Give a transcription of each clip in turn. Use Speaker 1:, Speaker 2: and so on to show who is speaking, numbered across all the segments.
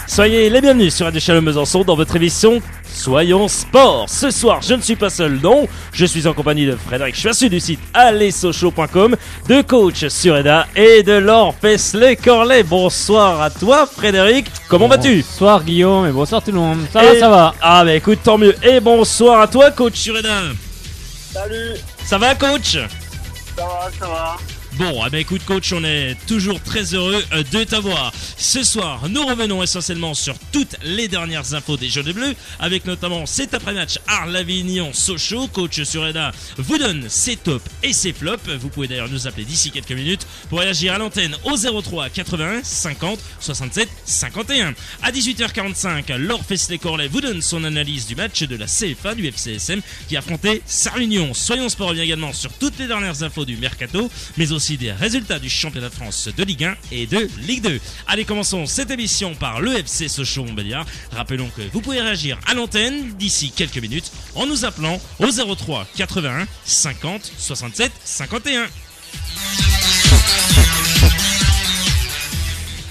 Speaker 1: Soyez les bienvenus sur Radio Chalon Besançon dans votre émission Soyons Sport. Ce soir, je ne suis pas seul, non. Je suis en compagnie de Frédéric Choissu du site allezsochaux.com, de coach Sureda et de Laure Fesley-Corlet. Bonsoir à toi, Frédéric. Comment vas-tu?
Speaker 2: Bonsoir Guillaume et bonsoir tout le monde. Ça va.
Speaker 1: Ah bah écoute, tant mieux. Et bonsoir à toi, coach Sureda.
Speaker 3: Salut.
Speaker 1: Ça va, coach?
Speaker 3: Ça va.
Speaker 1: Bon, ah bah écoute coach, on est toujours très heureux de t'avoir. Ce soir, nous revenons essentiellement sur toutes les dernières infos des Jaunes et Bleus, avec notamment cet après-match Arles-Avignon-Sochaux. Coach Sureda vous donne ses tops et ses flops. Vous pouvez d'ailleurs nous appeler d'ici quelques minutes pour réagir à l'antenne au 03 81 50 67 51. À 18h45, Laure Fesley-Corlet vous donne son analyse du match de la CFA du FCSM qui affrontait Sarre-Union. Soyons Sport revient également sur toutes les dernières infos du Mercato, mais aussi des résultats du championnat de France de Ligue 1 et de Ligue 2. Allez, commençons cette émission par le FC Sochaux-Montbéliard. Rappelons que vous pouvez réagir à l'antenne d'ici quelques minutes en nous appelant au 03 81 50 67 51.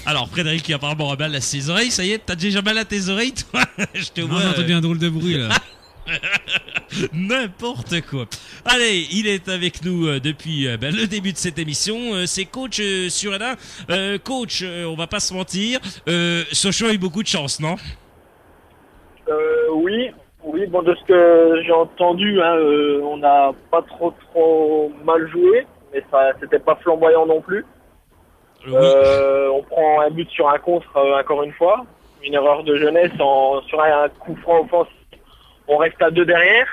Speaker 1: Alors Frédéric qui apparemment a mal à ses oreilles, ça y est, t'as déjà mal à tes oreilles toi? Je te vois.
Speaker 2: Non, t'as bien un drôle de bruit là.
Speaker 1: N'importe quoi. Allez, il est avec nous depuis le début de cette émission. C'est coach Sureda. Coach, on va pas se mentir. Sochaux a eu beaucoup de chance, non?
Speaker 3: Oui. Bon, de ce que j'ai entendu, on n'a pas trop mal joué, mais ça, c'était pas flamboyant non plus.
Speaker 1: Oui.
Speaker 3: On prend un but sur un contre encore une fois, une erreur de jeunesse sur un coup franc offensif. On reste à 2 derrière,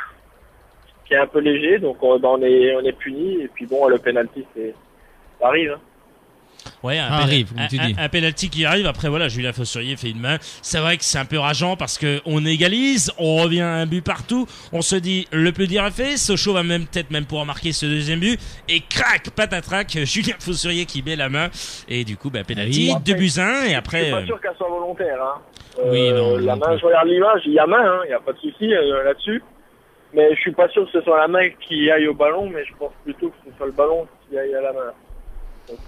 Speaker 3: qui est un peu léger, donc on est puni. Et puis bon, le penalty, ça arrive. Hein.
Speaker 1: Ouais, un penalty qui arrive. Après voilà, Julien Fossurier fait une main. C'est vrai que c'est un peu rageant parce que on égalise, on revient à un but partout. On se dit le plus dur est fait. Sochaux va peut-être pouvoir marquer ce deuxième but. Et crac, patatrac, Julien Fossurier qui met la main. Et du coup, penalty,
Speaker 3: Bon, après,
Speaker 1: 2-1 et après.
Speaker 3: Je suis pas sûr qu'elle soit volontaire. Hein.
Speaker 2: Oui, non.
Speaker 3: La main, je regarde l'image, il y a main, il n'y a pas de souci là-dessus. Mais je suis pas sûr que ce soit la main qui aille au ballon, mais je pense plutôt que ce soit le ballon qui aille à la main. Donc,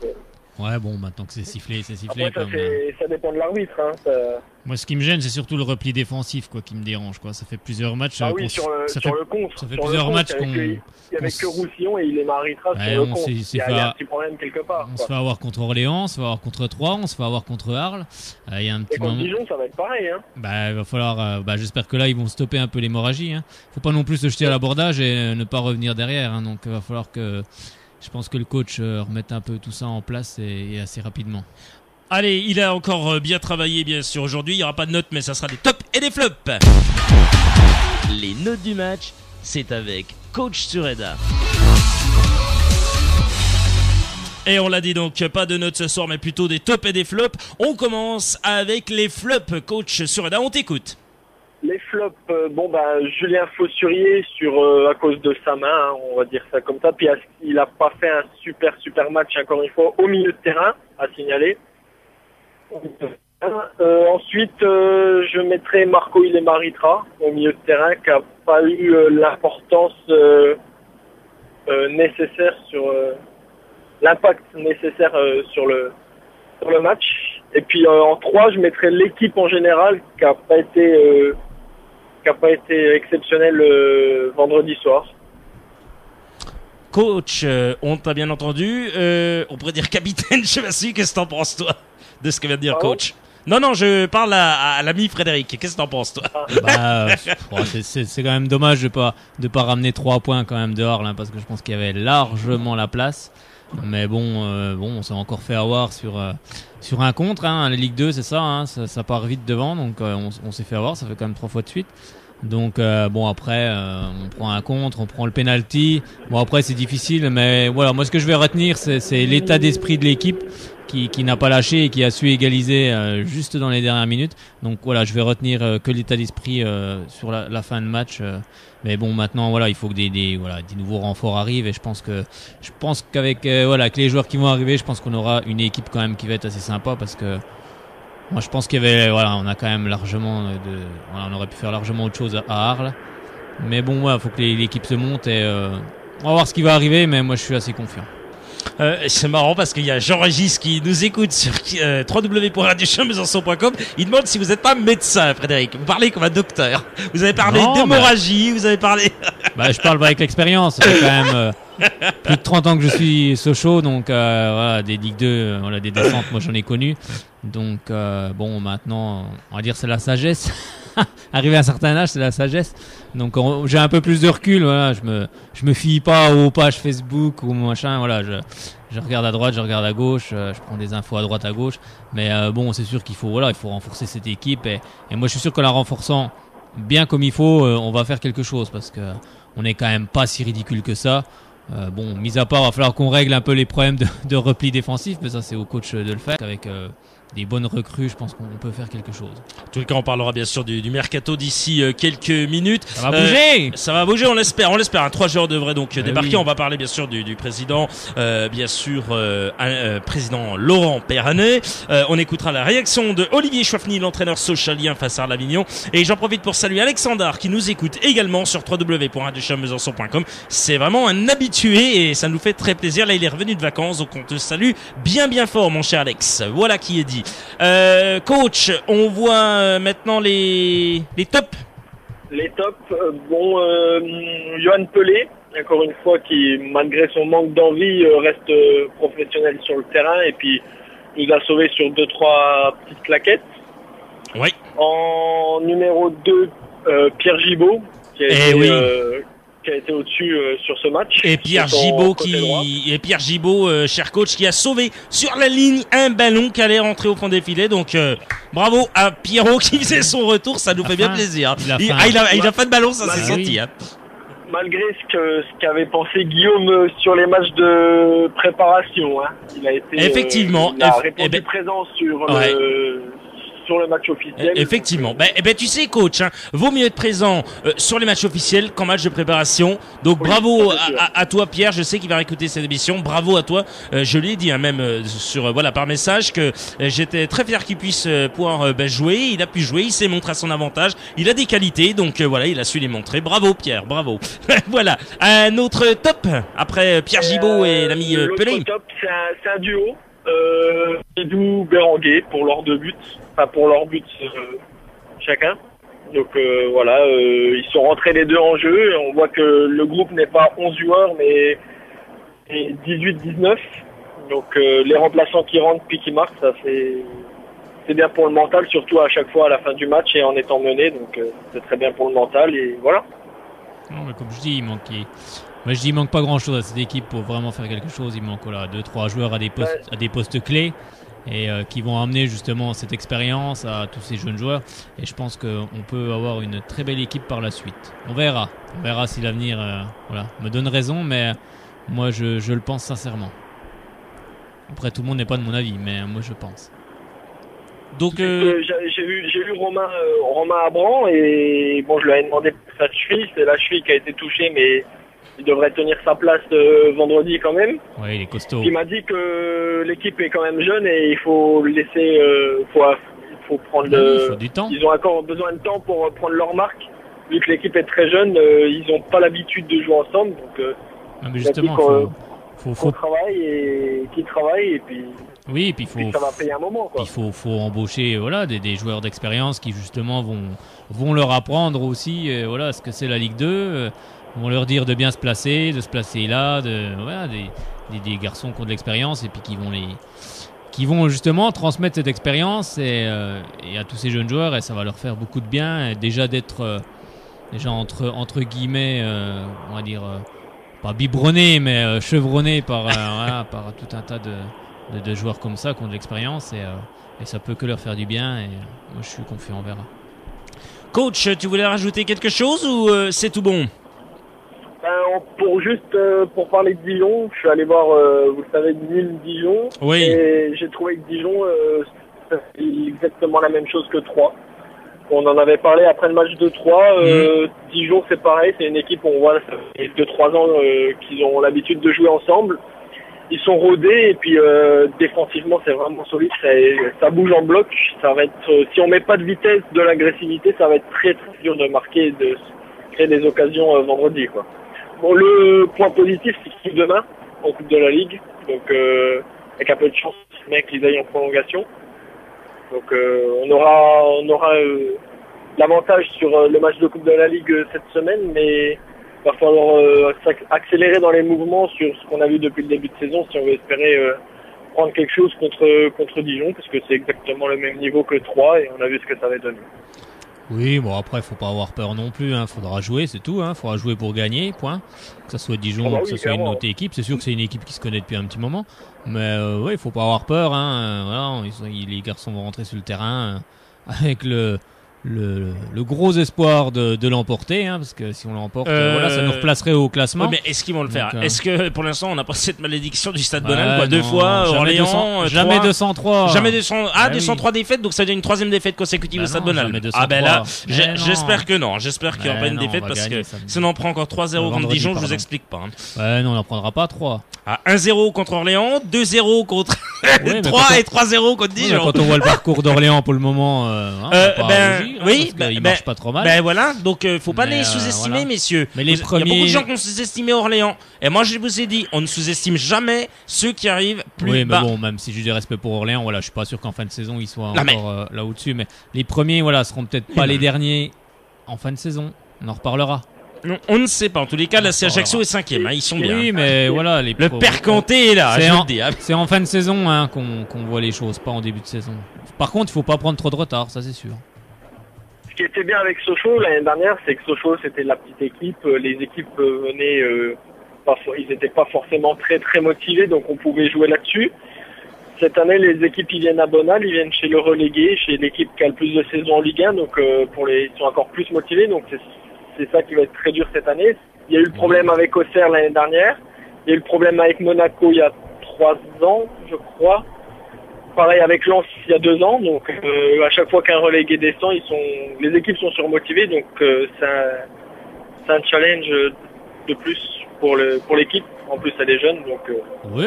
Speaker 2: Ouais, bon, maintenant que c'est sifflé.
Speaker 3: après, ça dépend de l'arbitre. Hein,
Speaker 2: Moi, ce qui me gêne, c'est surtout le repli défensif, quoi, qui me dérange, quoi. Ça fait plusieurs matchs.
Speaker 3: Ah oui, sur le contre.
Speaker 2: Ça fait plusieurs matchs qu'on.
Speaker 3: Il n'y avait que Roussillon et il est arbitrage sur le contre. Il y a un petit problème quelque part.
Speaker 2: On se fait avoir contre Orléans, on se fait avoir contre Troyes, on se fait avoir contre Arles. Il y a un petit
Speaker 3: et contre
Speaker 2: moment.
Speaker 3: Dijon, ça va être pareil. Hein.
Speaker 2: Il va falloir. J'espère que là, ils vont stopper un peu l'hémorragie. Hein. Faut pas non plus se jeter à l'abordage et ne pas revenir derrière. Hein. Donc, il va falloir que. Je pense que le coach remette un peu tout ça en place et assez rapidement.
Speaker 1: Allez, il a encore bien travaillé, bien sûr. Aujourd'hui, il n'y aura pas de notes, mais ça sera des tops et des flops. Les notes du match, c'est avec coach Sureda. Et on l'a dit donc, pas de notes ce soir, mais plutôt des tops et des flops. On commence avec les flops. Coach Sureda, on t'écoute.
Speaker 3: Les flops, Julien Fossurier à cause de sa main, hein, on va dire ça comme ça. Puis il a pas fait un super match encore une fois au milieu de terrain, à signaler. Ensuite, je mettrai Marco Illemaritra au milieu de terrain, qui a pas eu l'importance nécessaire sur l'impact nécessaire sur le match. Et puis en 3, je mettrai l'équipe en général, qui a pas été exceptionnel vendredi soir.
Speaker 1: Coach, on t'a bien entendu. On pourrait dire capitaine, je sais pas si. Qu'est-ce que t'en penses, toi, de ce que vient de dire coach? Non, je parle à l'ami Frédéric. Qu'est-ce que t'en penses, toi?
Speaker 2: C'est quand même dommage de pas ramener 3 points quand même dehors, là, parce que je pense qu'il y avait largement la place. Mais on s'est encore fait avoir sur un contre, hein, la Ligue 2, c'est ça, hein, ça part vite devant, donc on s'est fait avoir, ça fait quand même 3 fois de suite. Donc après on prend un contre, on prend le penalty. Bon après c'est difficile, mais voilà, moi ce que je vais retenir c'est l'état d'esprit de l'équipe qui n'a pas lâché et qui a su égaliser juste dans les dernières minutes. Donc voilà, je vais retenir que l'état d'esprit sur la fin de match. Mais bon, maintenant voilà, il faut que des nouveaux renforts arrivent et je pense qu'avec avec les joueurs qui vont arriver, je pense qu'on aura une équipe quand même qui va être assez sympa parce que moi je pense qu'il y avait on a quand même largement on aurait pu faire largement autre chose à Arles. Mais bon, faut que l'équipe se monte et on va voir ce qui va arriver, mais moi je suis assez confiant.
Speaker 1: C'est marrant parce qu'il y a Jean-Régis qui nous écoute sur www.radiochampbesançon.com. Il demande si vous n'êtes pas médecin, Frédéric. Vous parlez comme un docteur. Vous avez parlé d'hémorragie, vous avez parlé...
Speaker 2: Je parle avec l'expérience. Ça fait quand même plus de 30 ans que je suis Sochaux, donc voilà, des Ligue 2, voilà, des descentes, moi j'en ai connu. Donc bon, maintenant, on va dire c'est la sagesse. Arrivé à un certain âge, c'est la sagesse. Donc j'ai un peu plus de recul. Voilà, je me fie pas aux pages Facebook ou machin. Voilà, je regarde à droite, je regarde à gauche, je prends des infos à droite, à gauche. Mais bon, c'est sûr qu'il faut renforcer cette équipe. Et moi, je suis sûr qu'en la renforçant bien comme il faut, on va faire quelque chose parce que on n'est quand même pas si ridicule que ça. Bon, mis à part, il va falloir qu'on règle un peu les problèmes de repli défensif, mais ça c'est au coach de le faire. Avec des bonnes recrues, je pense qu'on peut faire quelque chose.
Speaker 1: En tout cas, on parlera bien sûr du mercato d'ici quelques minutes.
Speaker 2: Ça va bouger.
Speaker 1: Ça va bouger, on l'espère. 3 joueurs devraient donc débarquer. Oui. On va parler bien sûr du président, bien sûr, président Laurent Perranet. On écoutera la réaction de Olivier Chouafny, l'entraîneur sochalien face à Arles-Avignon. Et j'en profite pour saluer Alexandre qui nous écoute également sur www.radiochampbesançon.com. C'est vraiment un habitué et ça nous fait très plaisir. Là, il est revenu de vacances, donc on te salue bien fort, mon cher Alex. Voilà qui est dit. Coach, on voit maintenant les tops.
Speaker 3: Les tops, Johan Pelé, encore une fois, qui malgré son manque d'envie reste professionnel sur le terrain et puis nous a sauvé sur 2-3 petites claquettes.
Speaker 1: Oui.
Speaker 3: En numéro 2, Pierre Gibaud, qui a été au-dessus sur ce match.
Speaker 1: Et Pierre Gibaud, cher coach, qui a sauvé sur la ligne un ballon qui allait rentrer au fond des filets. Donc bravo à Pierrot qui faisait son retour, ça nous fait bien plaisir. Il a pas de ballon, ça s'est senti. Hein.
Speaker 3: Malgré ce qu'avait pensé Guillaume sur les matchs de préparation, hein. Il a été
Speaker 1: effectivement
Speaker 3: il a répondu présent sur le match officiel.
Speaker 1: Effectivement. Tu sais, coach, hein, vaut mieux être présent sur les matchs officiels qu'en match de préparation. Donc bravo à toi, Pierre. Je sais qu'il va réécouter cette émission. Bravo à toi. Je l'ai dit même par message que j'étais très fier qu'il puisse pouvoir jouer. Il a pu jouer. Il s'est montré à son avantage. Il a des qualités. Donc il a su les montrer. Bravo, Pierre. Bravo. Voilà. Un autre top après Pierre Gibaud et l'ami Pelé.
Speaker 3: L'autre top, c'est un duo. Edou Béranguet pour leurs 2 buts. Enfin, pour leurs buts chacun. Donc ils sont rentrés les deux en jeu. Et on voit que le groupe n'est pas 11 joueurs, mais 18-19. Donc les remplaçants qui rentrent puis qui marquent, ça c'est bien pour le mental, surtout à chaque fois à la fin du match et en étant mené. Donc c'est très bien pour le mental et voilà.
Speaker 2: Non, mais comme je dis, il manque pas grand chose à cette équipe pour vraiment faire quelque chose. Il manque 2-3 joueurs à des postes clés et qui vont amener justement cette expérience à tous ces jeunes joueurs. Et je pense qu'on peut avoir une très belle équipe par la suite. On verra si l'avenir me donne raison, mais moi je le pense sincèrement. Après, tout le monde n'est pas de mon avis, mais moi je pense.
Speaker 3: Donc j'ai vu Romain Abran et bon, je lui ai demandé pour sa cheville. C'est la cheville qui a été touchée, mais il devrait tenir sa place vendredi quand même.
Speaker 2: Oui, il est costaud.
Speaker 3: Il m'a dit que l'équipe est quand même jeune et il faut le laisser, faut prendre
Speaker 2: il faut du temps.
Speaker 3: Ils ont encore besoin de temps pour prendre leur marque. Vu que l'équipe est très jeune, ils n'ont pas l'habitude de jouer ensemble. Donc
Speaker 2: mais justement,
Speaker 3: faut travailler et qui travaille et puis.
Speaker 2: Oui, et puis
Speaker 3: ça va payer un moment, quoi.
Speaker 2: Il faut embaucher des joueurs d'expérience qui justement vont leur apprendre aussi ce que c'est la Ligue 2. Vont leur dire de bien se placer là, des garçons qui ont de l'expérience et puis qui vont justement transmettre cette expérience et à tous ces jeunes joueurs, et ça va leur faire beaucoup de bien. Et déjà d'être entre guillemets, on va dire pas biberonné mais chevronné par tout un tas de joueurs comme ça qui ont de l'expérience et ça peut que leur faire du bien. Et moi je suis confiant, on verra.
Speaker 1: Coach, tu voulais rajouter quelque chose ou c'est tout bon?
Speaker 3: Pour parler de Dijon, je suis allé voir, vous le savez, Nîmes-Dijon.
Speaker 1: Oui.
Speaker 3: Et j'ai trouvé que Dijon, c'est exactement la même chose que Troyes. On en avait parlé après le match de Troyes. Dijon, c'est pareil, c'est une équipe où on voit, ça fait 2-3 ans qu'ils ont l'habitude de jouer ensemble. Ils sont rodés et puis défensivement, c'est vraiment solide. Ça bouge en bloc. Ça va être, si on met pas de vitesse, de l'agressivité, ça va être très très dur de marquer et de créer des occasions vendredi, quoi. Bon, le point positif, c'est que demain, en Coupe de la Ligue, Donc avec un peu de chance, les mecs ils aillent en prolongation. Donc on aura l'avantage sur le match de Coupe de la Ligue cette semaine, mais il va falloir accélérer dans les mouvements sur ce qu'on a vu depuis le début de saison si on veut espérer prendre quelque chose contre Dijon, parce que c'est exactement le même niveau que 3 et on a vu ce que ça avait donné.
Speaker 2: Oui, bon après faut pas avoir peur non plus, faudra jouer, c'est tout, faudra jouer pour gagner, point. Que ça soit Dijon ou que ça soit une autre équipe, c'est sûr que c'est une équipe qui se connaît depuis un petit moment, mais il faut pas avoir peur, voilà, les garçons vont rentrer sur le terrain avec le gros espoir de l'emporter, parce que si on l'emporte, ça nous replacerait au classement.
Speaker 1: Oui, mais est-ce qu'ils vont le faire? Est-ce que pour l'instant on n'a pas cette malédiction du Stade
Speaker 2: Bonal,
Speaker 1: Bonal, deux fois, Orléans,
Speaker 2: jamais 203.
Speaker 1: Jamais 203 défaites, donc ça devient une 3e défaite consécutive au Stade Bonal. Là, j'espère que non. J'espère qu'il n'y aura pas une défaite parce que si on en prend encore 3-0 contre Dijon, je vous explique pas.
Speaker 2: Ouais, non, on n'en prendra pas 3.
Speaker 1: 1-0 contre Orléans, 2-0 contre 3 et 3-0 contre Dijon.
Speaker 2: Quand on voit le parcours d'Orléans pour le moment, il marche pas trop mal.
Speaker 1: Ben voilà, donc faut pas les sous-estimer, messieurs.
Speaker 2: Mais les premiers...
Speaker 1: Il y a beaucoup de gens qui ont sous-estimé Orléans. Et moi, je vous ai dit, on ne sous-estime jamais ceux qui arrivent plus bas.
Speaker 2: Mais bon, même si j'ai du respect pour Orléans, je suis pas sûr qu'en fin de saison ils soient encore là au-dessus. Mais les premiers, seront peut-être pas les derniers en fin de saison. On en reparlera.
Speaker 1: Non, on ne sait pas. En tous les cas, là, c'est Ajaccio est 5e. Ils sont bien.
Speaker 2: Oui, mais voilà.
Speaker 1: Le père Kanté est là, je vous le dis.
Speaker 2: C'est en fin de saison qu'on voit les choses, pas en début de saison. Par contre, il faut pas prendre trop de retard, ça c'est sûr.
Speaker 3: Ce qui était bien avec Sochaux l'année dernière, c'est que Sochaux c'était la petite équipe. Les équipes venaient, ils n'étaient pas forcément très très motivés, donc on pouvait jouer là-dessus. Cette année, les équipes ils viennent à Bonal, ils viennent chez le relégué, chez l'équipe qui a le plus de saisons en Ligue 1, donc ils sont encore plus motivés. Donc c'est ça qui va être très dur cette année. Il y a eu le problème avec Auxerre l'année dernière. Il y a eu le problème avec Monaco il y a 3 ans, je crois. Pareil avec Lens il y a 2 ans. Donc à chaque fois qu'un relégué descend, les équipes sont surmotivées. Donc c'est un challenge de plus pour l'équipe. En plus, elle est jeune, donc.
Speaker 2: Oui,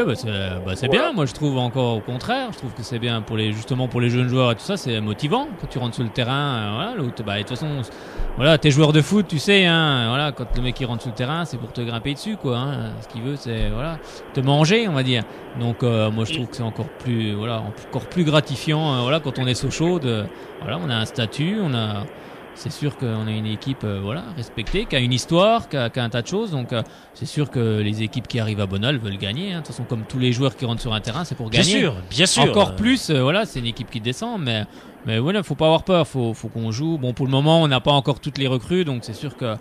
Speaker 2: c'est bien. Moi, je trouve encore au contraire. Je trouve que c'est bien justement pour les jeunes joueurs et tout ça. C'est motivant quand tu rentres sur le terrain. De toute façon, t'es joueur de foot, tu sais. Quand le mec il rentre sur le terrain, c'est pour te grimper dessus, quoi. Ce qu'il veut, c'est te manger, on va dire. Donc, moi, je trouve que c'est encore plus gratifiant. Quand on est Sochaux, on a un statut, c'est sûr qu'on a une équipe respectée, qui a une histoire, qui a un tas de choses. Donc c'est sûr que les équipes qui arrivent à Bonal veulent gagner. De toute façon, comme tous les joueurs qui rentrent sur un terrain, c'est pour gagner.
Speaker 1: Bien sûr.
Speaker 2: Encore plus, c'est une équipe qui descend. Mais faut pas avoir peur. Faut qu'on joue. Bon, pour le moment, on n'a pas encore toutes les recrues. Donc c'est sûr que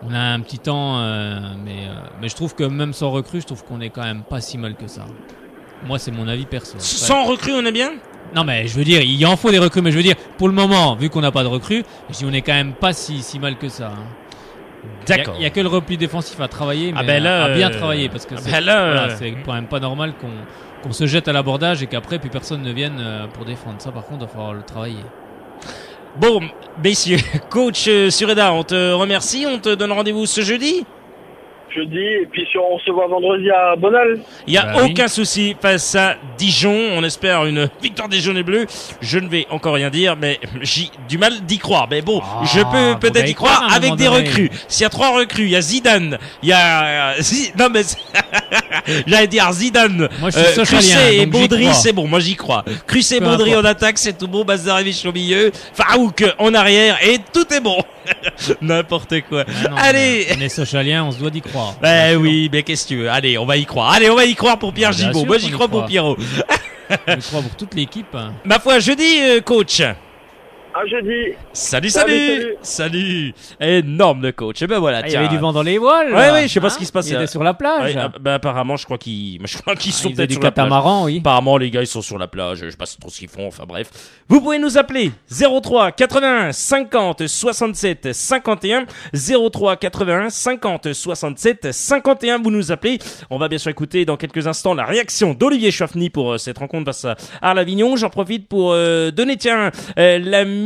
Speaker 2: on a un petit temps. Mais je trouve que même sans recrues, je trouve qu'on est quand même pas si mal que ça. Moi, c'est mon avis perso.
Speaker 1: Sans recrues, on est bien?
Speaker 2: Non, mais je veux dire, il en faut des recrues, mais je veux dire, pour le moment, vu qu'on n'a pas de recrues, on est quand même pas si mal que ça.
Speaker 1: D'accord.
Speaker 2: Il y a que le repli défensif à travailler, mais à bien travailler, parce que c'est quand même pas normal qu'on se jette à l'abordage et qu'après, plus personne ne vienne pour défendre. Ça, par contre, il va falloir le travailler.
Speaker 1: Bon, messieurs, coach Sureda, on te remercie, on te donne rendez-vous ce jeudi?
Speaker 3: Jeudi, et puis on se voit vendredi à Bonal.
Speaker 1: Il n'y a aucun souci face à Dijon. On espère une victoire des jaunes et bleus. Je ne vais encore rien dire, mais j'ai du mal d'y croire. Mais bon, je peux peut-être y croire avec des recrues. S'il y a 3 recrues, il y a Zidane, il y a... Non mais... J'allais dire Zidane, Crusset et Baudry, c'est bon, moi j'y crois. Crusset et Baudry en attaque, c'est tout bon. Bazarevic au milieu, Farouk en arrière, et tout est bon. N'importe quoi. Allez,
Speaker 2: on est socialien, on se doit d'y croire.
Speaker 1: Oui, mais qu'est-ce que tu veux? Allez, on va y croire. Allez, on va y croire pour Pierre Gibaud. Moi, j'y crois pour Pierrot.
Speaker 2: Je crois pour toute l'équipe.
Speaker 1: Ma foi, jeudi, coach.
Speaker 3: À jeudi.
Speaker 1: Salut. Énorme le coach. Et ben voilà.
Speaker 2: Il y avait du vent dans les voiles.
Speaker 1: Oui, je sais pas ce qui se passe.
Speaker 2: Il était sur la plage.
Speaker 1: Apparemment, je crois qu'ils sont peut-être
Speaker 2: du
Speaker 1: sur la plage.
Speaker 2: catamaran, oui.
Speaker 1: Apparemment, les gars, ils sont sur la plage. Je sais pas trop ce qu'ils font. Enfin bref. Vous pouvez nous appeler 03 81 50 67 51 03 81 50 67 51. Vous nous appelez. On va bien sûr écouter dans quelques instants la réaction d'Olivier Chouafny pour cette rencontre face à Arles-Avignon. J'en profite pour donner l'ami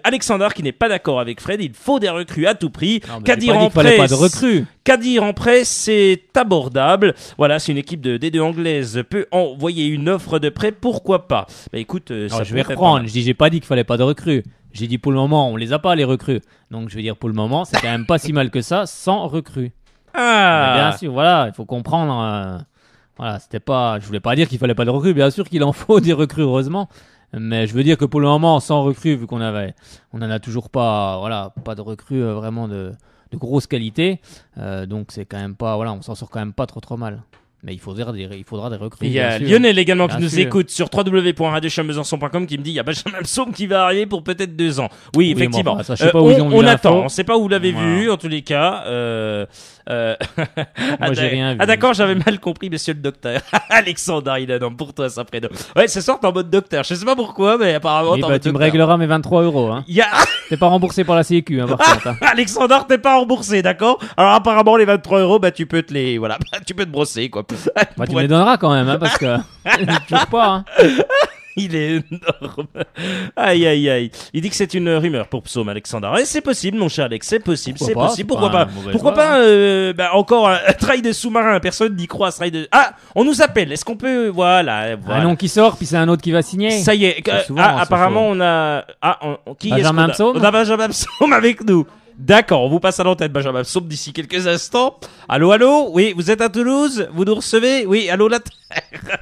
Speaker 1: Alexander qui n'est pas d'accord avec Fred. Il faut des recrues à tout prix.
Speaker 2: Qu'à dire en presse, pas de recrues.
Speaker 1: Qu'à dire en presse, c'est abordable. Voilà, c'est une équipe de D2 anglaise peut envoyer une offre de prêt, pourquoi pas. Écoute,
Speaker 2: je vais reprendre. J'ai pas dit qu'il fallait pas de recrues. J'ai dit pour le moment, on les a pas les recrues. Donc je vais dire pour le moment, c'est quand même pas si mal que ça sans recrues. Bien sûr, il faut comprendre. voilà, c'était pas. Je voulais pas dire qu'il fallait pas de recrues. Bien sûr qu'il en faut des recrues, heureusement. Mais je veux dire que pour le moment, sans recrues, vu qu'on en a toujours pas, voilà, pas de recrues vraiment de grosse qualité. Donc c'est quand même pas, voilà, on s'en sort quand même pas trop mal. Mais il faudra des recrues.
Speaker 1: Il y a
Speaker 2: bien sûr.
Speaker 1: Lionel également qui
Speaker 2: Bien
Speaker 1: nous
Speaker 2: sûr.
Speaker 1: écoute sur www.radiochampbesançon.com qui me dit il y a Benjamin Psaume qui va arriver pour peut-être 2 ans. Oui, effectivement.
Speaker 2: bon, ça, je sais pas où ils ont vu
Speaker 1: on
Speaker 2: l'info.
Speaker 1: attend. On sait pas où vous l'avez
Speaker 2: Voilà.
Speaker 1: vu en tous les cas.
Speaker 2: Moi, j'ai rien vu.
Speaker 1: Ah d'accord, j'avais mal compris, monsieur le docteur. Alexandre, il a non pour toi ça prénom. Ouais, ce soir t'es en mode docteur. Je sais pas pourquoi, mais apparemment
Speaker 2: Oui,
Speaker 1: t'es en
Speaker 2: bah,
Speaker 1: mode
Speaker 2: tu me
Speaker 1: docteur.
Speaker 2: régleras mes 23 €. Hein.
Speaker 1: Il y a
Speaker 2: T'es pas remboursé par la Sécu, hein, par contre. Hein.
Speaker 1: Alexandre, t'es pas remboursé, d'accord? Alors apparemment les 23 €, bah tu peux te les, voilà, tu peux te brosser quoi.
Speaker 2: Bah, tu
Speaker 1: Pour
Speaker 2: me les
Speaker 1: être-
Speaker 2: donneras quand même, hein, parce que toujours pas. Hein.
Speaker 1: Il est énorme. Aïe, aïe, aïe. Il dit que c'est une rumeur pour Psaume, Alexandre. Et c'est possible, mon cher Alex, c'est possible,
Speaker 2: Pourquoi
Speaker 1: c'est
Speaker 2: pas,
Speaker 1: possible.
Speaker 2: c'est
Speaker 1: Pourquoi
Speaker 2: pas
Speaker 1: pas?
Speaker 2: un mauvais
Speaker 1: Pourquoi
Speaker 2: joueur,
Speaker 1: pas, encore un trail de sous-marin. Personne n'y croit, ce trail de... Ah, on nous appelle. Est-ce qu'on peut, voilà.
Speaker 2: Un nom qui sort, puis c'est un autre qui va signer.
Speaker 1: Ça y est.
Speaker 2: C'est souvent,
Speaker 1: Ah,
Speaker 2: c'est
Speaker 1: apparemment,
Speaker 2: chaud.
Speaker 1: on a, qui
Speaker 2: Benjamin
Speaker 1: est-ce qu'on a?
Speaker 2: Psaume.
Speaker 1: On a Benjamin Psaume avec nous. D'accord, on vous passe à l'antenne, Benjamin Psaume, d'ici quelques instants. Allô, allô? Oui, vous êtes à Toulouse? Vous nous recevez? Oui, allô, la terre.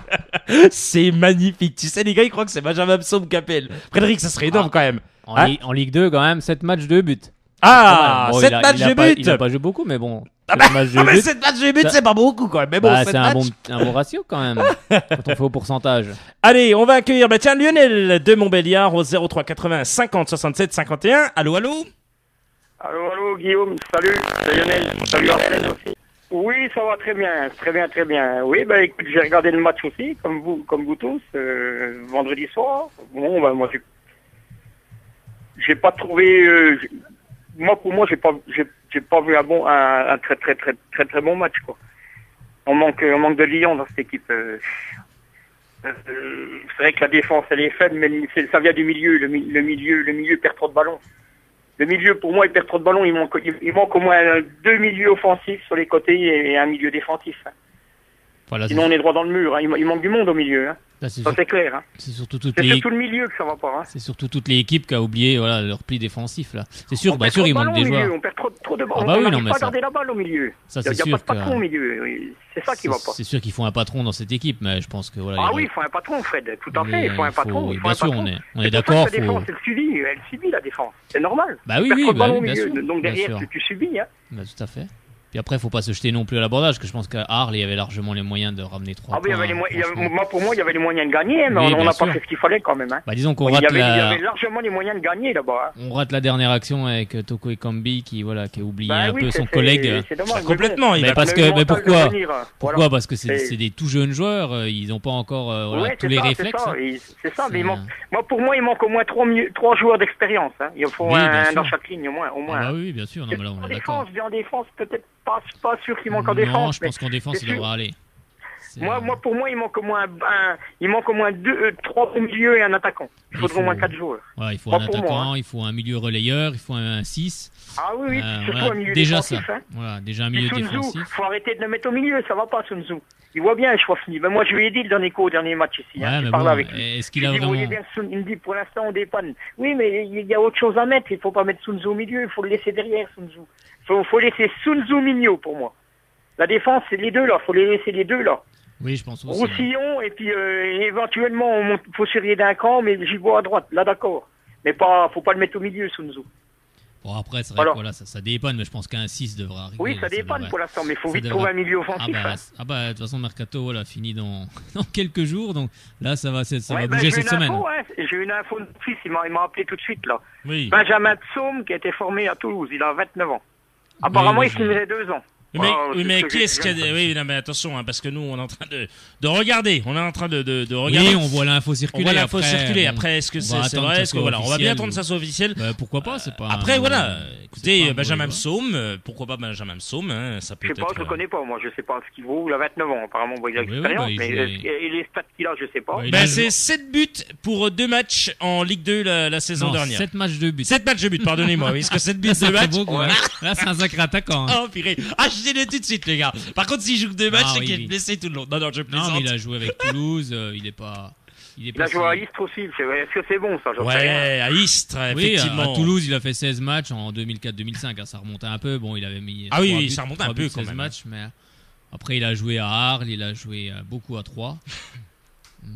Speaker 1: C'est magnifique. Tu sais, les gars, ils croient que c'est Benjamin Psaume qui appelle. Frédéric, ça serait énorme quand même.
Speaker 2: En Ligue 2, quand même, 7 matchs, 2 buts.
Speaker 1: Ah,
Speaker 2: Bon,
Speaker 1: 7
Speaker 2: il a-
Speaker 1: matchs
Speaker 2: il a
Speaker 1: de
Speaker 2: pas-
Speaker 1: but.
Speaker 2: Il a pas joué beaucoup, mais bon.
Speaker 1: Ah
Speaker 2: 7 matchs de
Speaker 1: mais
Speaker 2: but.
Speaker 1: 7 matchs de but,
Speaker 2: Ça-
Speaker 1: c'est pas beaucoup quand même. Mais bon,
Speaker 2: Bah,
Speaker 1: 7
Speaker 2: c'est
Speaker 1: matchs.
Speaker 2: un bon ratio quand même, quand on fait au pourcentage.
Speaker 1: Allez, on va accueillir, tiens, Lionel de Montbéliard au 03 80 50 67 51. Allô, allô?
Speaker 3: Allô, Guillaume, salut, c'est Lionel, salut Arsène aussi. Oui, ça va très bien, très bien. Oui, bah écoute, j'ai regardé le match aussi, comme vous tous, vendredi soir. Bon, bah moi, j'ai pas trouvé, pour moi, j'ai pas vu un très bon match, quoi. On manque de lion dans cette équipe. C'est vrai que la défense, elle est faible, mais ça vient du milieu. Le milieu perd trop de ballons. Le milieu, pour moi, il perd trop de ballons. Il manque au moins 2 milieux offensifs sur les côtés et un milieu défensif. Hein.
Speaker 2: Voilà,
Speaker 3: Sinon, on est droit dans le mur. Hein. Il manque du monde au milieu. Hein.
Speaker 2: là, c'est
Speaker 3: Ça, c'est clair. Hein.
Speaker 2: surtout toute
Speaker 3: C'est
Speaker 2: l'équipe.
Speaker 3: surtout le milieu que ça va pas. Hein.
Speaker 2: C'est surtout toute l'équipe qui a oublié, voilà, leur pli défensif là. C'est sûr,
Speaker 3: On
Speaker 2: bah
Speaker 3: perd
Speaker 2: sûr,
Speaker 3: trop
Speaker 2: il
Speaker 3: de
Speaker 2: manque
Speaker 3: ballons
Speaker 2: des
Speaker 3: au milieu,
Speaker 2: joueurs.
Speaker 3: on perd trop de ballons.
Speaker 2: Ah bah oui,
Speaker 3: on
Speaker 2: non,
Speaker 3: n'arrive
Speaker 2: mais
Speaker 3: pas à
Speaker 2: ça-
Speaker 3: garder la balle au milieu.
Speaker 2: Ça,
Speaker 3: Il
Speaker 2: c'est
Speaker 3: n'y a
Speaker 2: sûr
Speaker 3: pas de
Speaker 2: que-
Speaker 3: patron au milieu. Oui. C'est ça qui va pas.
Speaker 2: C'est sûr qu'il faut un patron dans cette équipe, mais je pense que voilà.
Speaker 3: Ah
Speaker 2: il-
Speaker 3: oui, il faut un patron, Fred. Tout à
Speaker 2: Mais
Speaker 3: fait, il faut un patron.
Speaker 2: bien sûr, on est
Speaker 3: C'est pour ça
Speaker 2: d'accord.
Speaker 3: que la défense, elle subit la défense. C'est normal.
Speaker 2: Bah oui,
Speaker 3: Tu perds
Speaker 2: oui,
Speaker 3: trop de
Speaker 2: bah
Speaker 3: ballons
Speaker 2: oui,
Speaker 3: au
Speaker 2: bien
Speaker 3: milieu.
Speaker 2: sûr,
Speaker 3: Donc
Speaker 2: bien
Speaker 3: derrière,
Speaker 2: sûr.
Speaker 3: tu subis. Hein.
Speaker 2: Bah, tout à fait. Puis après, faut pas se jeter non plus à l'abordage, que je pense qu'à Arles, il y avait largement les moyens de ramener 3
Speaker 3: Ah oui,
Speaker 2: points. Franchement.
Speaker 3: pour moi, il y avait les moyens de gagner, mais
Speaker 2: Oui,
Speaker 3: on
Speaker 2: bien
Speaker 3: n'a
Speaker 2: sûr.
Speaker 3: pas fait ce qu'il fallait quand même. Hein.
Speaker 2: Bah, disons qu'on
Speaker 3: Il
Speaker 2: rate
Speaker 3: y avait
Speaker 2: la...
Speaker 3: largement les moyens de gagner là-bas. Hein.
Speaker 2: On rate la dernière action avec Toko Ekambi qui a oublié
Speaker 3: Bah
Speaker 2: un
Speaker 3: oui,
Speaker 2: peu son
Speaker 3: c'est
Speaker 2: collègue.
Speaker 3: C'est dommage.
Speaker 1: Complètement, il
Speaker 2: Mais
Speaker 1: va
Speaker 2: parce
Speaker 3: On a
Speaker 2: que,
Speaker 3: eu le
Speaker 2: mais
Speaker 3: mental de
Speaker 2: pourquoi
Speaker 3: revenir,
Speaker 2: Pourquoi
Speaker 3: voilà.
Speaker 2: Parce que c'est des tout jeunes joueurs, ils n'ont pas encore voilà,
Speaker 3: Ouais,
Speaker 2: tous les
Speaker 3: c'est ça,
Speaker 2: réflexes.
Speaker 3: C'est ça, c'est ça, mais
Speaker 2: C'est-
Speaker 3: pour moi, il manque au moins 3 joueurs d'expérience. Hein. Il faut
Speaker 2: Oui, bien
Speaker 3: un
Speaker 2: sûr.
Speaker 3: dans chaque ligne, au moins.
Speaker 2: Ah bah oui, bien sûr, non, mais là on est d'accord.
Speaker 3: En défense, peut-être pas sûr qu'il manque en
Speaker 2: Non,
Speaker 3: défense.
Speaker 2: je pense qu'en défense
Speaker 3: c'est
Speaker 2: il devra aller. C'est-
Speaker 3: Pour moi, il manque au moins 3 au milieu et un attaquant. Il faudrait au moins 4 joueurs.
Speaker 2: Voilà, il faut
Speaker 3: Pas
Speaker 2: un
Speaker 3: pour moi,
Speaker 2: attaquant,
Speaker 3: hein.
Speaker 2: il faut un milieu relayeur, il faut un 6.
Speaker 3: Ah oui, surtout
Speaker 2: voilà,
Speaker 3: un milieu
Speaker 2: déjà
Speaker 3: défensif.
Speaker 2: ça.
Speaker 3: Hein.
Speaker 2: Voilà, déjà un
Speaker 3: Puis
Speaker 2: milieu
Speaker 3: Sun Tzu,
Speaker 2: défensif.
Speaker 3: faut arrêter de le mettre au milieu, ça va pas Sun Tzu. Il voit bien, je crois fini. Ben moi, je lui ai dit le dernier match ici.
Speaker 2: Ouais,
Speaker 3: Hein,
Speaker 2: mais
Speaker 3: je parlais
Speaker 2: bon,
Speaker 3: avec lui.
Speaker 2: est-ce qu'il
Speaker 3: Je
Speaker 2: a
Speaker 3: lui ai dit, vous voyez
Speaker 2: vraiment...
Speaker 3: bien, il me dit pour l'instant on dépanne. Oui, mais il y a autre chose à mettre. Il faut pas mettre Sun Tzu au milieu, il faut le laisser derrière Sun Tzu. Faut laisser Sun Tzu Mignot pour moi. La défense, c'est les deux là. Faut les laisser les deux là.
Speaker 2: Oui, je pense aussi.
Speaker 3: Roussillon et puis éventuellement on monte, faut surveiller d'un camp, mais Gibaud à droite. Là, d'accord. Mais faut pas le mettre au milieu, Sun Tzu.
Speaker 2: Bon, après, c'est vrai
Speaker 3: Voilà.
Speaker 2: que voilà, ça dépanne, mais je pense qu'un 6 devra arriver.
Speaker 3: Oui, ça dépanne
Speaker 2: devrait-
Speaker 3: pour l'instant, mais il faut
Speaker 2: ça
Speaker 3: vite
Speaker 2: devrait-
Speaker 3: trouver un milieu offensif. hein.
Speaker 2: De toute façon, Mercato, voilà, fini dans quelques jours, donc là, ça va
Speaker 3: Ouais,
Speaker 2: bouger
Speaker 3: j'ai
Speaker 2: cette
Speaker 3: une
Speaker 2: semaine.
Speaker 3: info, hein. J'ai une info de mon fils, il m'a appelé tout de suite là.
Speaker 1: Oui.
Speaker 3: Benjamin Psaume qui a été formé à Toulouse, il a 29 ans. Apparemment,
Speaker 2: Oui,
Speaker 3: il finirait 2 ans.
Speaker 1: Oui, mais,
Speaker 3: Wow,
Speaker 1: oui, mais
Speaker 3: c'est ce que
Speaker 1: qui est-ce qui a...
Speaker 3: j'ai-
Speaker 1: Oui, non, mais attention, hein, parce que nous, on est en train de regarder. On est en train de regarder.
Speaker 2: Oui, on voit l'info
Speaker 1: On
Speaker 2: circuler.
Speaker 1: voit l'info
Speaker 2: après,
Speaker 1: circuler.
Speaker 2: bon,
Speaker 1: Après, est-ce que
Speaker 2: on
Speaker 1: c'est
Speaker 2: va
Speaker 1: c'est
Speaker 2: attendre
Speaker 1: vrai?
Speaker 2: que
Speaker 1: Est-ce
Speaker 2: ça
Speaker 1: que
Speaker 2: soit
Speaker 1: voilà, on va bien
Speaker 2: officiel
Speaker 1: attendre que ça soit officiel.
Speaker 2: Bah, pourquoi pas, c'est pas.
Speaker 1: Après, voilà.
Speaker 2: c'est
Speaker 1: Écoutez,
Speaker 2: pas un
Speaker 1: Benjamin
Speaker 2: mauvais
Speaker 1: Psaume, pourquoi pas Benjamin Psaume, hein, ça peut
Speaker 3: Je
Speaker 1: être.
Speaker 3: sais pas, je le connais pas, moi, je sais pas ce qu'il vaut. Il a 29 ans, apparemment, bon, il a
Speaker 2: Oui, oui,
Speaker 3: l'expérience,
Speaker 2: bah, il
Speaker 3: mais
Speaker 2: joue-
Speaker 3: et les stats qu'il a, je sais pas.
Speaker 2: Ouais, il
Speaker 1: Ben,
Speaker 2: a-
Speaker 1: c'est 7 buts pour 2 matchs en Ligue 2 la saison
Speaker 2: Non,
Speaker 1: dernière.
Speaker 2: 7 matchs de but.
Speaker 1: 7 matchs de but, pardonnez-moi. Oui, parce que 7 buts
Speaker 2: Ça
Speaker 1: de
Speaker 2: fait
Speaker 1: match.
Speaker 2: beaucoup, hein. Là, c'est un sacré attaquant. hein.
Speaker 1: Oh, purée. Ah, je dis le tout de suite, les gars. Par contre, s'il joue que 2 matchs,
Speaker 2: Ah,
Speaker 1: c'est
Speaker 2: oui,
Speaker 1: qu'il
Speaker 2: oui.
Speaker 1: est blessé tout le long. Non, je
Speaker 2: Non,
Speaker 1: plaisante.
Speaker 2: mais il a joué avec Toulouse, il est pas.
Speaker 3: Il a joué à Istres aussi, est-ce que c'est bon, ça, j'en sais rien.
Speaker 1: Ouais, à Istres,
Speaker 2: Oui,
Speaker 1: effectivement.
Speaker 2: à Toulouse, il a fait 16 matchs en 2004-2005. hein, ça remontait un peu. Bon, il avait mis.
Speaker 1: Ah oui,
Speaker 2: 3
Speaker 1: oui,
Speaker 2: buts,
Speaker 1: ça remontait un
Speaker 2: 3
Speaker 1: peu
Speaker 2: buts,
Speaker 1: quand
Speaker 2: 16
Speaker 1: même.
Speaker 2: matchs, mais Après, il a joué à Arles, il a joué beaucoup à Troyes.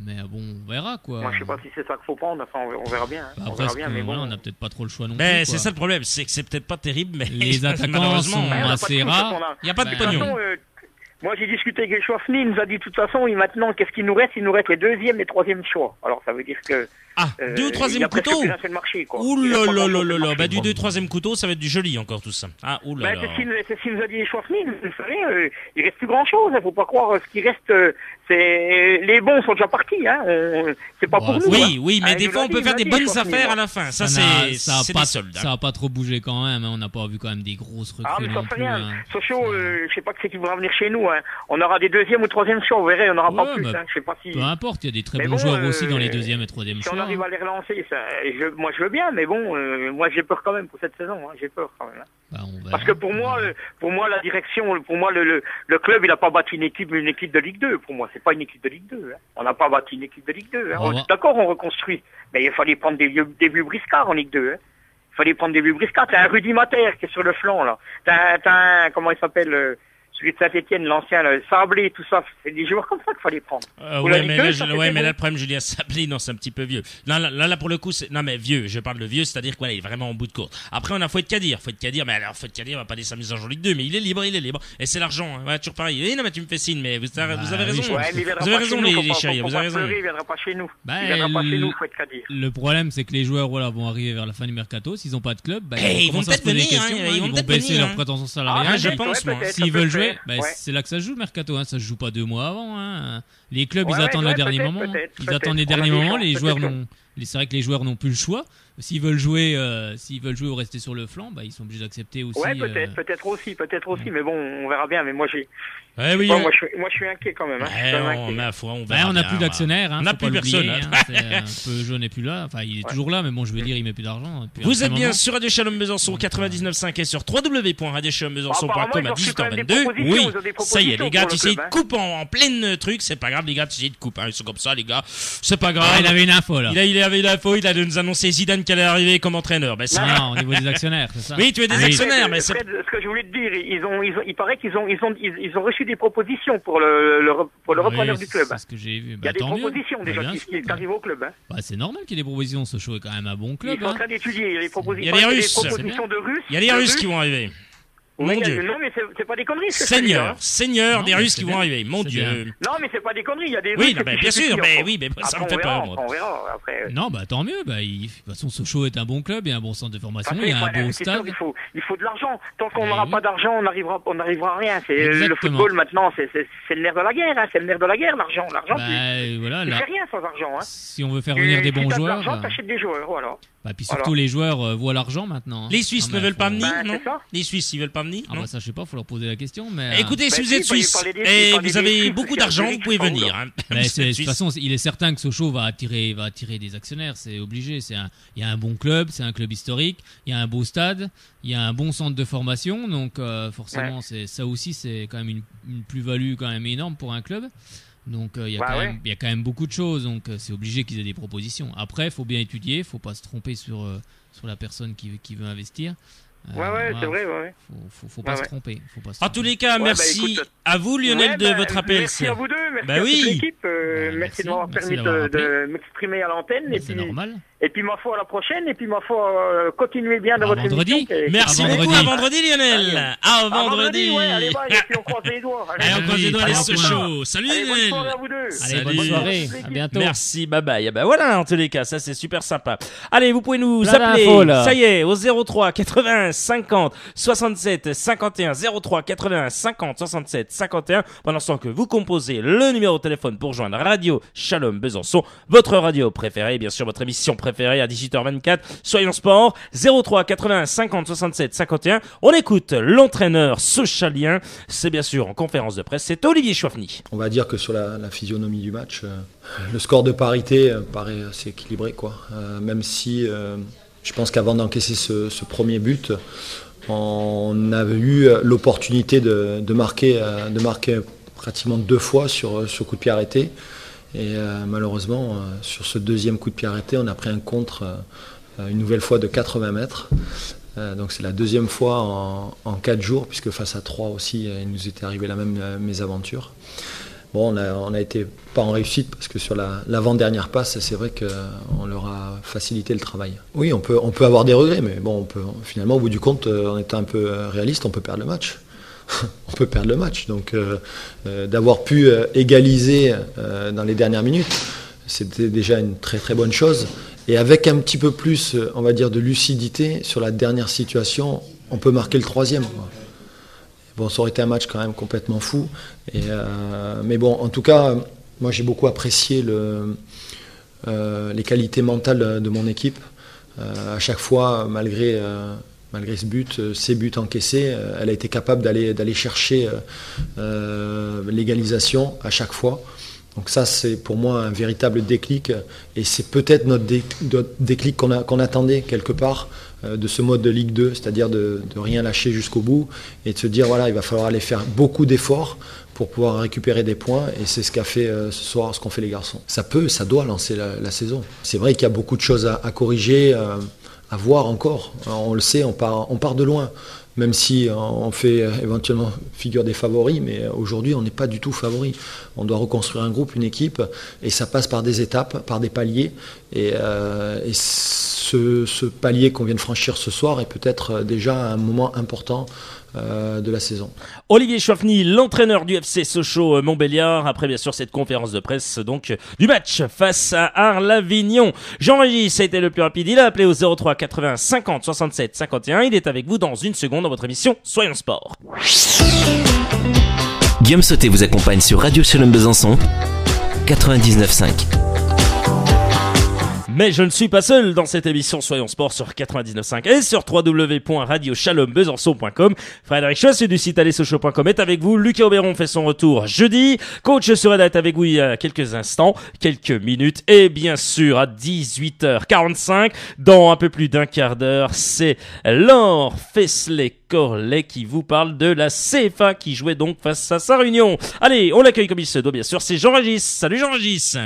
Speaker 2: Mais bon, on verra quoi.
Speaker 4: Moi, je sais pas si c'est ça qu'il faut prendre. Enfin, on verra bien. Hein.
Speaker 2: Après, mais bon, on n'a peut-être pas trop le choix non plus.
Speaker 1: C'est ça le problème, c'est que c'est peut-être pas terrible, mais
Speaker 2: les attaquants sont assez rares.
Speaker 1: Il n'y a pas de pognon.
Speaker 4: Moi, j'ai discuté avec Chouafny, il nous a dit de toute façon, maintenant, qu'est-ce qu'il nous reste? Il nous reste les deuxième et troisième choix. Alors, ça veut dire que...
Speaker 1: deux ou troisième couteau. Ouh là là là là là. Bah, du 2 troisième couteau, ça va être du joli encore tout ça. Ah, ouh là là.
Speaker 4: C'est ce qu'il nous a dit Chouafny. Vous savez, il reste plus grand chose. Faut pas croire. Ce qui reste, c'est les bons sont déjà partis. Hein. C'est pas pour nous.
Speaker 1: Oui, mais des fois on peut faire des bonnes affaires à la fin. Ça c'est des soldes.
Speaker 2: Ça a pas trop bougé quand même. On n'a pas vu quand même des grosses recrues non plus.
Speaker 4: Sochaux, je sais pas que c'est qui voudra venir chez nous. Hein. On aura des deuxième ou troisième choix. Vous verrez, on n'aura pas plus. Hein. Je sais pas si.
Speaker 2: Peu importe. Il y a des très bons joueurs aussi dans les deuxième et troisième choix.
Speaker 4: On arrive à les relancer, moi je veux bien, mais bon, moi j'ai peur quand même pour cette saison, hein, j'ai peur quand même. Hein. Parce que pour moi la direction, pour moi le club il a pas bâti une équipe de Ligue 2, pour moi c'est pas une équipe de Ligue 2. Hein. On n'a pas bâti une équipe de Ligue 2. Hein. D'accord, on reconstruit, mais il fallait prendre des vieux briscards en Ligue 2. Hein. Il fallait prendre des vieux briscards. T'as un Rudy Mater qui est sur le flanc là. T'as un comment il s'appelle celui de Saint-Etienne, l'ancien, le Sablé, tout ça, c'est des joueurs comme ça qu'il fallait prendre.
Speaker 1: Mais là, le problème, Julien Sablé, non, c'est un petit peu vieux. Là, pour le coup, non, mais vieux, je parle de vieux, c'est-à-dire qu'il est vraiment en bout de course. Après, on a Fouet Kadir, mais alors, Fouet Kadir va pas aller s'amuser en Ligue 2, mais il est libre. Et c'est l'argent, hein. Ouais, toujours pareil. Non, mais tu me fais signe, mais vous avez raison. Vous avez raison, les chéris, vous avez raison.
Speaker 4: Il viendra pas chez nous. Il viendra pas chez nous, Fouet Kadir.
Speaker 2: Le problème, c'est que les joueurs, vont arriver vers la fin du mercato. S'ils ont pas de club,
Speaker 1: ils vont peut-être venir,
Speaker 2: ils vont baisser leurs prétentions salariales.
Speaker 1: Je pense, moi.
Speaker 2: S'ils veulent jouer, c'est là que ça se joue le mercato, hein. Ça se joue pas 2 mois avant. Hein. Les clubs, ils attendent le dernier moment. Ils attendent les derniers moments. Les joueurs c'est vrai que les joueurs n'ont plus le choix. S'ils veulent jouer ou rester sur le flanc, ils sont obligés d'accepter aussi.
Speaker 4: Ouais, peut-être aussi. Mais bon, on verra bien. Mais moi, moi, je suis inquiet quand même. Hein.
Speaker 2: On n'a plus d'actionnaire.
Speaker 1: On n'a plus personne.
Speaker 2: Peugeot n'est plus là. Enfin, il est toujours là, mais bon, je veux dire, il met plus d'argent.
Speaker 1: Vous êtes bien sur Radio Shalom Besançon 99.5 et sur www.radioshalombesançon.com à 18h22. Oui, ça y est, les gars, tu sais, ils te coupent en plein truc. C'est pas grave, les gars, tu sais, ils te coupent. Ils sont comme ça, les gars. C'est pas grave.
Speaker 2: Il avait une info, là.
Speaker 1: Il avait une info, il a nous annoncé Zidane qui allait arriver comme entraîneur.
Speaker 2: Non, au niveau des actionnaires, c'est ça.
Speaker 1: Oui, tu es des actionnaires, mais c'est.
Speaker 4: Ce que je voulais te dire, il paraît qu'ils ont reçu des propositions pour le repreneur du club.
Speaker 2: C'est ce que j'ai vu.
Speaker 4: Il y a des propositions déjà qui arrivent au club.
Speaker 2: C'est normal qu'il y ait des propositions. Sochaux est quand même un bon club.
Speaker 4: Ils sont en train d'étudier les propositions.
Speaker 1: Il y a les Russes.
Speaker 4: De Russes.
Speaker 1: Il y a les Russes qui vont arriver. Mon Dieu.
Speaker 4: Non, mais c'est pas des conneries.
Speaker 1: Seigneur, des Russes qui vont arriver. Mon Dieu.
Speaker 4: Non, mais c'est pas des conneries. Il y a des Russes.
Speaker 1: Oui, bien sûr. Mais ça me fait peur, moi.
Speaker 4: On verra après.
Speaker 2: Non, tant mieux. De toute façon, Sochaux est un bon club. Il y a un bon centre de formation. Il y a un beau stade.
Speaker 4: Il faut de l'argent. Tant qu'on n'aura pas d'argent, on n'arrivera à rien. Le football, maintenant, c'est le nerf de la guerre. C'est le nerf de la guerre, l'argent. L'argent, tu fais rien sans argent.
Speaker 2: Si on veut faire venir des bons joueurs.
Speaker 4: Si t'as de l'argent, t'achètes des joueurs, voilà.
Speaker 2: Puis surtout les joueurs voient l'argent maintenant.
Speaker 1: Les Suisses ne veulent pas venir, non? Les Suisses, ils veulent pas venir, non?
Speaker 2: Ça, je sais pas, faut leur poser la question, mais.
Speaker 1: Écoutez, si vous êtes Suisse et vous avez beaucoup d'argent, vous pouvez venir.
Speaker 2: De toute façon, il est certain que Sochaux va attirer des actionnaires, c'est obligé. Il y a un bon club, c'est un club historique, il y a un beau stade, il y a un bon centre de formation, donc forcément, ça aussi, c'est quand même une plus-value quand même énorme pour un club. Donc il y a quand même beaucoup de choses, donc c'est obligé qu'ils aient des propositions. Après, il faut bien étudier, il faut pas se tromper sur la personne qui veut investir.
Speaker 4: C'est vrai.
Speaker 2: Faut pas se tromper.
Speaker 1: En tous les cas, merci à vous, Lionel, de votre appel.
Speaker 4: Merci à vous deux, merci à toute l'équipe. Merci de m'avoir permis de m'exprimer à l'antenne.
Speaker 2: C'est normal.
Speaker 4: Et puis ma foi à la prochaine, et puis ma foi continuez bien dans votre émission.
Speaker 1: Merci beaucoup, à vendredi, Lionel. À vendredi.
Speaker 4: Allez, et puis on croise les doigts.
Speaker 1: Allez, on croise les doigts, les Sochaux. Salut, Lionel.
Speaker 4: Bonne soirée à vous deux.
Speaker 2: Allez, bonne soirée. À bientôt.
Speaker 1: Merci, bye bye. Voilà, en tous les cas, ça c'est super sympa. Allez, vous pouvez nous appeler. Ça y est, au 03 80 50 67 51 03 80 50 67 51. Pendant ce temps que vous composez le numéro de téléphone pour joindre Radio Shalom Besançon, votre radio préférée, bien sûr votre émission préférée à 18h24. Soyons sport, 03 80 50 67 51. On écoute l'entraîneur sochalien. C'est bien sûr en conférence de presse, c'est Olivier Chouafny.
Speaker 5: On va dire que sur la physionomie du match, le score de parité paraît assez équilibré, quoi. Même si je pense qu'avant d'encaisser ce premier but, on avait eu l'opportunité de marquer pratiquement 2 fois sur coup de pied arrêté. Et malheureusement, sur ce deuxième coup de pied arrêté, on a pris un contre une nouvelle fois de 80 mètres. Donc c'est la deuxième fois en 4 jours, puisque face à 3 aussi, il nous était arrivé la même mésaventure. Bon, on a été pas en réussite parce que sur l'avant-dernière passe, c'est vrai qu'on leur a facilité le travail. Oui, on peut avoir des regrets, mais bon, finalement, au bout du compte, en étant un peu réaliste, on peut perdre le match. On peut perdre le match. Donc, d'avoir pu égaliser dans les dernières minutes, c'était déjà une très très bonne chose. Et avec un petit peu plus, on va dire, de lucidité sur la dernière situation, on peut marquer le 3e. Bon, ça aurait été un match quand même complètement fou. Mais bon, en tout cas, moi j'ai beaucoup apprécié les qualités mentales de mon équipe. À chaque fois, malgré ce but, ces buts encaissés, elle a été capable d'aller chercher l'égalisation à chaque fois. Donc ça, c'est pour moi un véritable déclic. Et c'est peut-être notre déclic qu'on attendait quelque part de ce mode de Ligue 2, c'est-à-dire de rien lâcher jusqu'au bout et de se dire, voilà, il va falloir aller faire beaucoup d'efforts pour pouvoir récupérer des points. Et c'est ce qu'a fait ce soir, ce qu'ont fait les garçons. Ça doit lancer la saison. C'est vrai qu'il y a beaucoup de choses à corriger, à voir encore. On le sait, on part de loin. Même si on fait éventuellement figure des favoris, mais aujourd'hui on n'est pas du tout favoris. On doit reconstruire un groupe, une équipe, et ça passe par des étapes, par des paliers. Et ce palier qu'on vient de franchir ce soir est peut-être déjà un moment important de la saison.
Speaker 1: Olivier Chouafny, l'entraîneur du FC Sochaux Montbéliard, après bien sûr cette conférence de presse donc du match face à Arles-Avignon. Jean-Régis a été le plus rapide, il a appelé au 03 80 50 67 51, il est avec vous dans une seconde dans votre émission Soyons Sport.
Speaker 6: Guillaume Sauté vous accompagne sur Radio Shalom Besançon 99.5.
Speaker 1: Mais je ne suis pas seul dans cette émission Soyons Sport sur 99.5 et sur www.radiochalombesançon.com. Frédéric Choss du site allesochaux.com est avec vous. Lucas Auberon fait son retour jeudi. Coach Sereda est avec vous il y a quelques instants, quelques minutes. Et bien sûr, à 18h45, dans un peu plus d'un quart d'heure, c'est Laure Fesley-Corlet qui vous parle de la CFA qui jouait donc face à sa réunion. Allez, on l'accueille comme il se doit, bien sûr. C'est Jean-Régis. Salut Jean-Régis.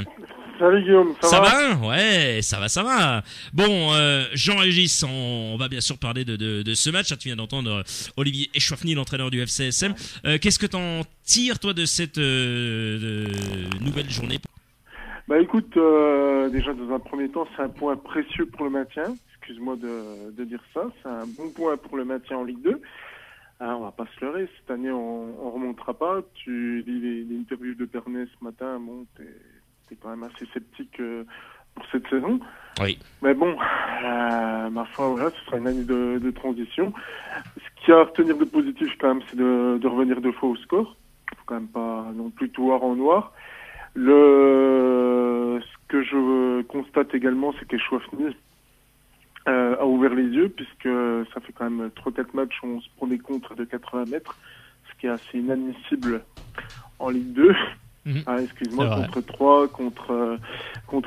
Speaker 3: Salut Guillaume, ça va?
Speaker 1: Ouais, ça va. Bon, Jean-Régis, on va bien sûr parler de ce match. Tu viens d'entendre Olivier Chouafny, l'entraîneur du FCSM. Qu'est-ce que t'en tires, toi, de cette nouvelle journée?
Speaker 7: Bah écoute, déjà dans un premier temps, c'est un point précieux pour le maintien. Excuse-moi de dire ça. C'est un bon point pour le maintien en Ligue 2. On va pas se leurrer. Cette année, on remontera pas. Tu lis les interviews de Pernet ce matin. Bon, t'es quand même assez sceptique pour cette saison.
Speaker 1: Oui.
Speaker 7: Mais bon, ma foi, voilà, ce sera une année de transition. Ce qu'il y a à retenir de positif, quand même, c'est de revenir 2 fois au score. Il faut quand même pas non plus tout voir en noir. Ce que je constate également, c'est que Chouafny a ouvert les yeux, puisque ça fait quand même 3-4 matchs où on se prend des contres de 80 mètres, ce qui est assez inadmissible en Ligue 2. Excuse-moi, contre 3, contre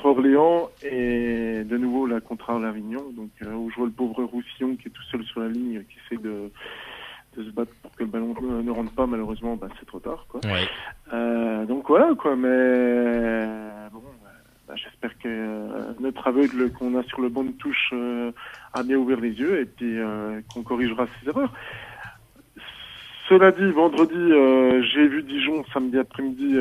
Speaker 7: Orléans et de nouveau là contre Arles-Avignon, donc où je vois le pauvre Roussillon qui est tout seul sur la ligne, qui essaie de se battre pour que le ballon ne rentre pas. Malheureusement, c'est trop tard, quoi.
Speaker 1: Ouais.
Speaker 7: Donc voilà, quoi. Mais bon, j'espère que notre aveugle qu'on a sur le banc de touche a bien ouvert les yeux et puis qu'on corrigera ses erreurs. Cela dit, vendredi, j'ai vu Dijon samedi après-midi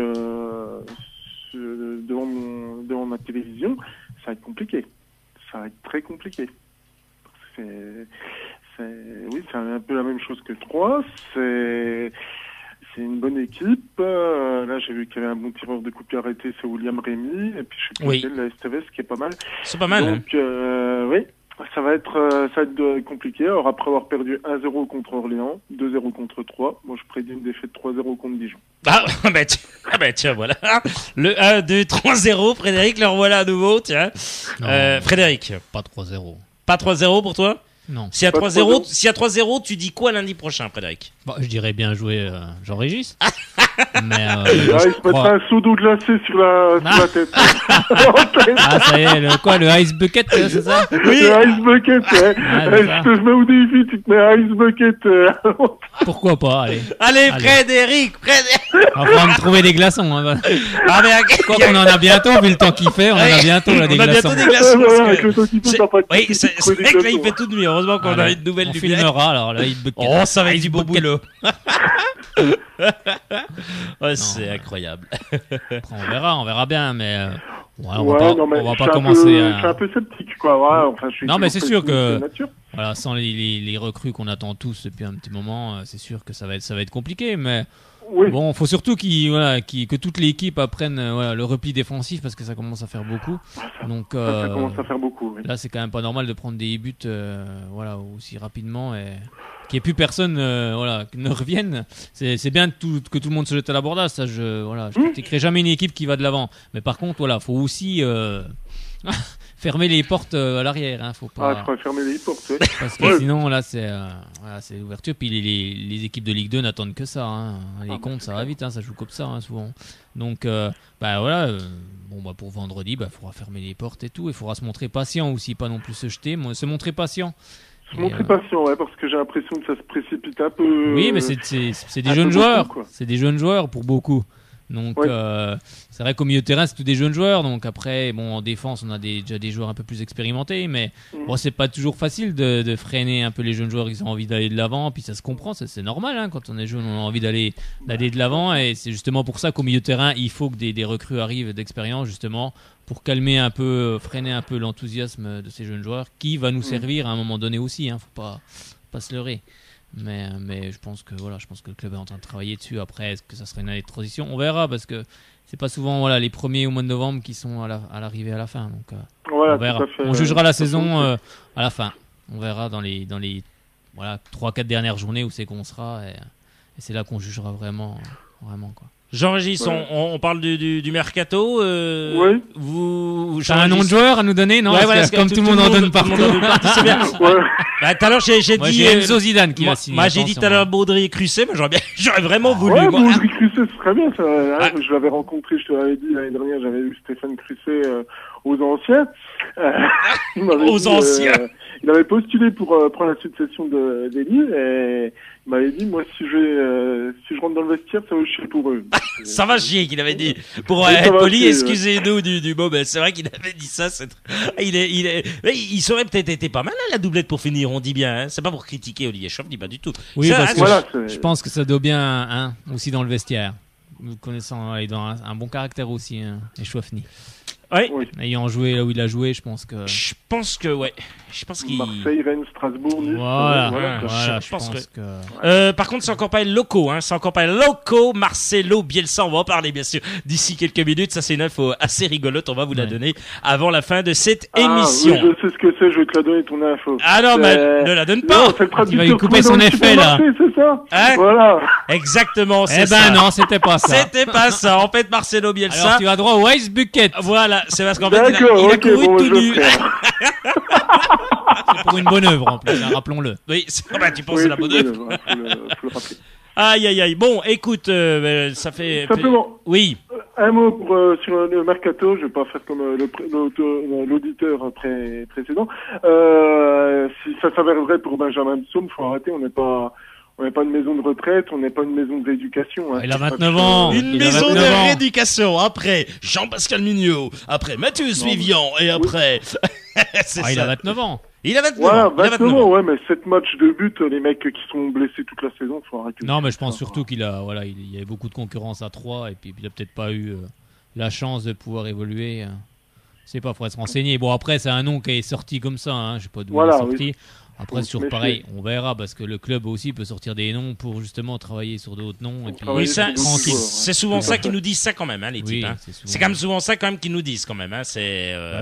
Speaker 7: devant ma télévision. Ça va être compliqué. Ça va être très compliqué. Oui, c'est un peu la même chose que 3. C'est une bonne équipe. Là, j'ai vu qu'il y avait un bon tireur de coup de pied arrêté, c'est William Rémy. Et puis, je sais que la STVS qui est pas mal.
Speaker 1: C'est pas mal.
Speaker 7: Donc, oui. Ça va être compliqué. Alors après avoir perdu 1-0 contre Orléans, 2-0 contre 3, moi je prédis une défaite 3-0 contre Dijon.
Speaker 1: Tiens, voilà. Le 1-2-3-0, Frédéric, le revoilà à nouveau, tiens. Frédéric.
Speaker 2: Pas 3-0.
Speaker 1: Pas 3-0 pour toi? Non. Si à 3-0, tu dis quoi lundi prochain, Frédéric?
Speaker 2: Je dirais bien jouer Jean-Régis. Mais
Speaker 7: il se mettra un seau d'eau glacée sur la tête.
Speaker 2: Ça y est, le Ice Bucket, c'est ça?
Speaker 7: Oui, le Ice Bucket, ouais. Je te mets au défi, tu te mets un Ice Bucket.
Speaker 2: Pourquoi pas,
Speaker 1: allez. Frédéric.
Speaker 2: On va me trouver des glaçons. Quoi qu'on en a bientôt, vu le temps qu'il fait, on en a bientôt là, des glaçons.
Speaker 1: Avec le temps qu'il fait, oui, c'est vrai que là, il fait tout de mieux. heureusement qu'on a une nouvelle
Speaker 2: on
Speaker 1: du
Speaker 2: filmera alors là Bucket.
Speaker 1: Oh, ça va être du beau boulot. Ouais, c'est incroyable.
Speaker 2: Après, on verra bien, mais on va pas
Speaker 7: je
Speaker 2: commencer.
Speaker 7: Je suis un peu sceptique, quoi. Ouais, enfin,
Speaker 2: non, mais c'est sûr que voilà, sans les recrues qu'on attend tous depuis un petit moment, c'est sûr que ça va être compliqué, mais.
Speaker 7: Oui.
Speaker 2: Bon, faut surtout que toute l'équipe apprenne le repli défensif parce que ça commence à faire beaucoup. Donc
Speaker 7: ça commence à faire beaucoup. Oui.
Speaker 2: Là, c'est quand même pas normal de prendre des buts aussi rapidement et qu'il n'y ait plus personne qui ne revienne. C'est bien que tout le monde se jette à l'abordage. Ça, je critiquerai jamais une équipe qui va de l'avant. Mais par contre, faut aussi fermer les portes à l'arrière, hein, faut pas.
Speaker 7: Ah, faut fermer les portes. Ouais.
Speaker 2: Parce que sinon là c'est l'ouverture. Puis les équipes de Ligue 2 n'attendent que ça. Hein. Les comptes ça va vite, hein, ça joue comme ça souvent. Donc pour vendredi, faudra fermer les portes et tout. Il faudra se montrer patient aussi, pas non plus se jeter, se montrer patient.
Speaker 7: Patient, parce que j'ai l'impression que ça se précipite un peu.
Speaker 2: Oui, mais c'est des jeunes joueurs. C'est des jeunes joueurs pour beaucoup. Donc c'est vrai qu'au milieu de terrain c'est tous des jeunes joueurs, donc après en défense on a déjà des joueurs un peu plus expérimentés, mais c'est pas toujours facile de freiner un peu les jeunes joueurs qui ont envie d'aller de l'avant, puis ça se comprend, c'est normal, hein, quand on est jeune on a envie d'aller de l'avant, et c'est justement pour ça qu'au milieu de terrain il faut que des recrues arrivent d'expérience justement pour calmer un peu, freiner un peu l'enthousiasme de ces jeunes joueurs qui va nous servir à un moment donné aussi, hein, faut pas se leurrer. Mais je pense que le club est en train de travailler dessus. Après, est-ce que ça serait une année de transition? On verra, parce que c'est pas souvent les premiers au mois de novembre qui sont à l'arrivée à la fin. Donc on verra. On jugera la saison à la fin. On verra dans les 3-4 dernières journées où c'est qu'on sera, et c'est là qu'on jugera vraiment quoi.
Speaker 1: Jean-Régis, on parle du mercato.
Speaker 7: Oui.
Speaker 2: T'as un nom de joueur à nous donner, non? Comme tout le monde en donne partout.
Speaker 1: C'est bien. Tout à l'heure, j'ai dit
Speaker 2: Enzo Zidane qui va signer.
Speaker 1: Moi, j'ai dit tout à l'heure Baudry et Crusset, mais j'aurais vraiment voulu.
Speaker 7: Ouais, Baudry Crusset, ce serait bien. Je l'avais rencontré, je te l'avais dit l'année dernière, j'avais eu Stéphane Crusset aux Anciens.
Speaker 1: Aux Anciens.
Speaker 7: Il avait postulé pour prendre la succession d'Elie, et il m'avait dit, moi, si je rentre dans le vestiaire, ça va chier pour eux.
Speaker 1: Ça va chier, qu'il avait dit. Pour être poli, excusez-nous du mot, mais c'est vrai qu'il avait dit ça. Il serait peut-être été pas mal, hein, la doublette pour finir, on dit bien. Hein. C'est pas pour critiquer Olivier Schoff, dit pas du tout.
Speaker 2: Oui, parce que je pense que ça doit bien, aussi dans le vestiaire. Vous connaissant, il doit un bon caractère aussi, hein, et Chouafny.
Speaker 1: Oui.
Speaker 2: Ayant joué là où il a joué, je pense que
Speaker 7: qu'il... Marseille, Rennes, Strasbourg, Nice.
Speaker 2: Voilà,
Speaker 1: je pense que... par contre, c'est encore pas loco, hein. C'est encore pas loco. Marcelo Bielsa, on va en parler, bien sûr, d'ici quelques minutes. Ça, c'est une info assez rigolote. On va vous la donner avant la fin de cette émission.
Speaker 7: Oui, je sais ce que c'est. Je vais te la donner, ton info.
Speaker 1: Ah non, mais ne la donne pas.
Speaker 7: Non, c'est le traducteur.
Speaker 2: Il va lui couper son effet, là.
Speaker 7: C'est ça.
Speaker 1: Hein?
Speaker 7: Voilà.
Speaker 1: Exactement, c'est ça.
Speaker 2: Eh ben non, c'était pas ça.
Speaker 1: C'était pas ça. En fait, Marcelo Bielsa.
Speaker 2: Alors, tu as droit au Ice Bucket.
Speaker 1: Voilà, c'est parce qu'en fait, il a couru tout nu.
Speaker 2: C'est pour une bonne œuvre en plus, hein, rappelons-le.
Speaker 1: Oui, tu penses c'est la bonne œuvre.
Speaker 7: Faut le rappeler.
Speaker 1: Aïe. Bon, écoute, ça fait...
Speaker 7: Simplement,
Speaker 1: oui.
Speaker 7: Un mot sur le mercato, je vais pas faire comme l'auditeur précédent. Si ça s'avère vrai pour Benjamin Psaume, faut arrêter, on n'est pas une maison de retraite, on n'est pas une maison de rééducation. Hein.
Speaker 2: Il a 29 ans.
Speaker 1: Une maison de rééducation. Après Jean-Pascal Mignot, après Mathieu Suivian, et après...
Speaker 2: il a 29 ans.
Speaker 1: Il a 29
Speaker 7: ans.
Speaker 1: Voilà,
Speaker 7: 29 ans, ouais, mais 7 matchs de but, les mecs qui sont blessés toute la saison, faut arrêter.
Speaker 2: Non, mais je pense surtout qu'il y avait beaucoup de concurrence à 3, et puis il a peut-être pas eu la chance de pouvoir évoluer. C'est pas, faudrait se renseigner. Bon, après, c'est un nom qui est sorti comme ça, hein, je sais pas d'où il est sorti. Oui. Après, c'est toujours pareil, on verra, parce que le club aussi peut sortir des noms pour justement travailler sur d'autres noms. Et puis,
Speaker 1: oui, c'est souvent ça qu'ils nous disent ça quand même, hein, les types. Hein. C'est quand même souvent ça quand même qu'ils nous disent quand même. Hein,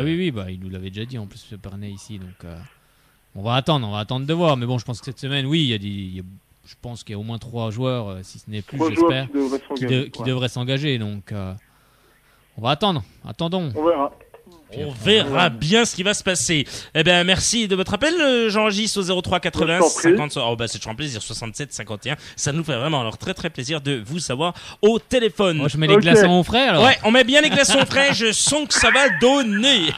Speaker 2: oui, il nous l'avait déjà dit en plus, Pernet ici. Donc, on va attendre de voir. Mais bon, je pense que cette semaine, je pense qu'il y a au moins 3 joueurs, si ce n'est plus, j'espère, qui devraient s'engager. Donc, on va attendre. Attendons.
Speaker 7: On verra.
Speaker 1: On verra bien ce qui va se passer. Eh bien, merci de votre appel, Jean-Régis, au 03 80 50. Oh, c'est toujours un plaisir. 67 51. Ça nous fait vraiment alors très très plaisir de vous avoir au téléphone.
Speaker 2: Moi, je mets les glaçons au frais alors.
Speaker 1: Ouais, on met bien les glaçons au frais. Je sens que ça va donner.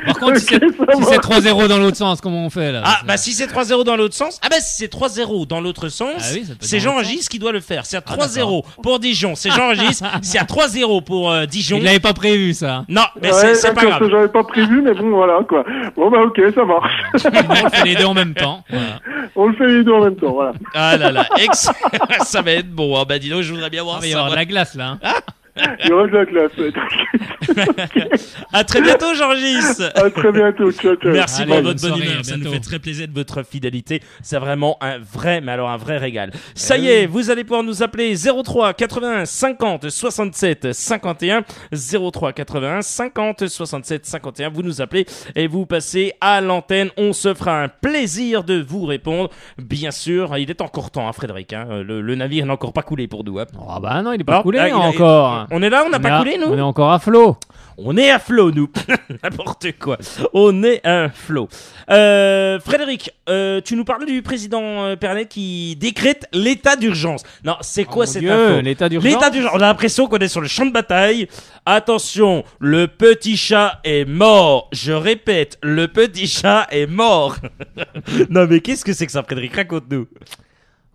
Speaker 2: Par contre, si c'est 3-0 dans l'autre sens, comment on fait là?
Speaker 1: Si c'est 3-0 dans l'autre sens. Si c'est 3-0 dans l'autre sens, c'est Jean-Régis qui doit le faire. C'est à 3-0 pour Dijon. C'est Jean-Régis. C'est à 3-0 pour Dijon.
Speaker 2: Il l'avait pas prévu ça.
Speaker 1: Non, mais c'est pas grave.
Speaker 7: que j'avais pas prévu, mais bon, voilà, quoi. Bon, bah, ok, ça marche.
Speaker 2: On le fait les deux en même temps. Voilà.
Speaker 7: On le fait les deux en même temps, voilà.
Speaker 1: Ah là là, ça va être bon. Bah dis donc, je voudrais bien voir ça.
Speaker 2: Il va y avoir de la glace, là. Hein.
Speaker 7: Il y aura de la classe, ouais.
Speaker 1: À très bientôt, Georgis.
Speaker 7: À très bientôt, ciao.
Speaker 1: Merci
Speaker 2: Allez,
Speaker 1: pour
Speaker 2: bonne
Speaker 1: votre bonne
Speaker 2: soirée,
Speaker 1: humeur.
Speaker 2: à
Speaker 1: Ça nous
Speaker 2: bientôt.
Speaker 1: fait très plaisir de votre fidélité. C'est vraiment un vrai régal. Ça y est, vous allez pouvoir nous appeler 03 81 50 67 51. 03 81 50 67 51. Vous nous appelez et vous passez à l'antenne. On se fera un plaisir de vous répondre. Bien sûr, il est encore temps, hein, Frédéric. Hein. Le navire n'a encore pas coulé pour nous. Hein.
Speaker 2: Ah bah non, il est pas
Speaker 1: Non,
Speaker 2: coulé
Speaker 1: il a-
Speaker 2: encore.
Speaker 1: On est là, on n'a pas coulé, nous.
Speaker 2: On est encore à flot.
Speaker 1: On est à flot, nous. N'importe quoi. On est à flot. Frédéric, tu nous parles du président Pernet qui décrète l'état d'urgence. Non, c'est quoi
Speaker 2: Mon
Speaker 1: cette
Speaker 2: Dieu,
Speaker 1: info?
Speaker 2: l'état d'urgence.
Speaker 1: L'état d'urgence. On a l'impression qu'on est sur le champ de bataille. Attention, le petit chat est mort. Je répète, le petit chat est mort. Non, mais qu'est-ce que c'est que ça, Frédéric? Raconte-nous.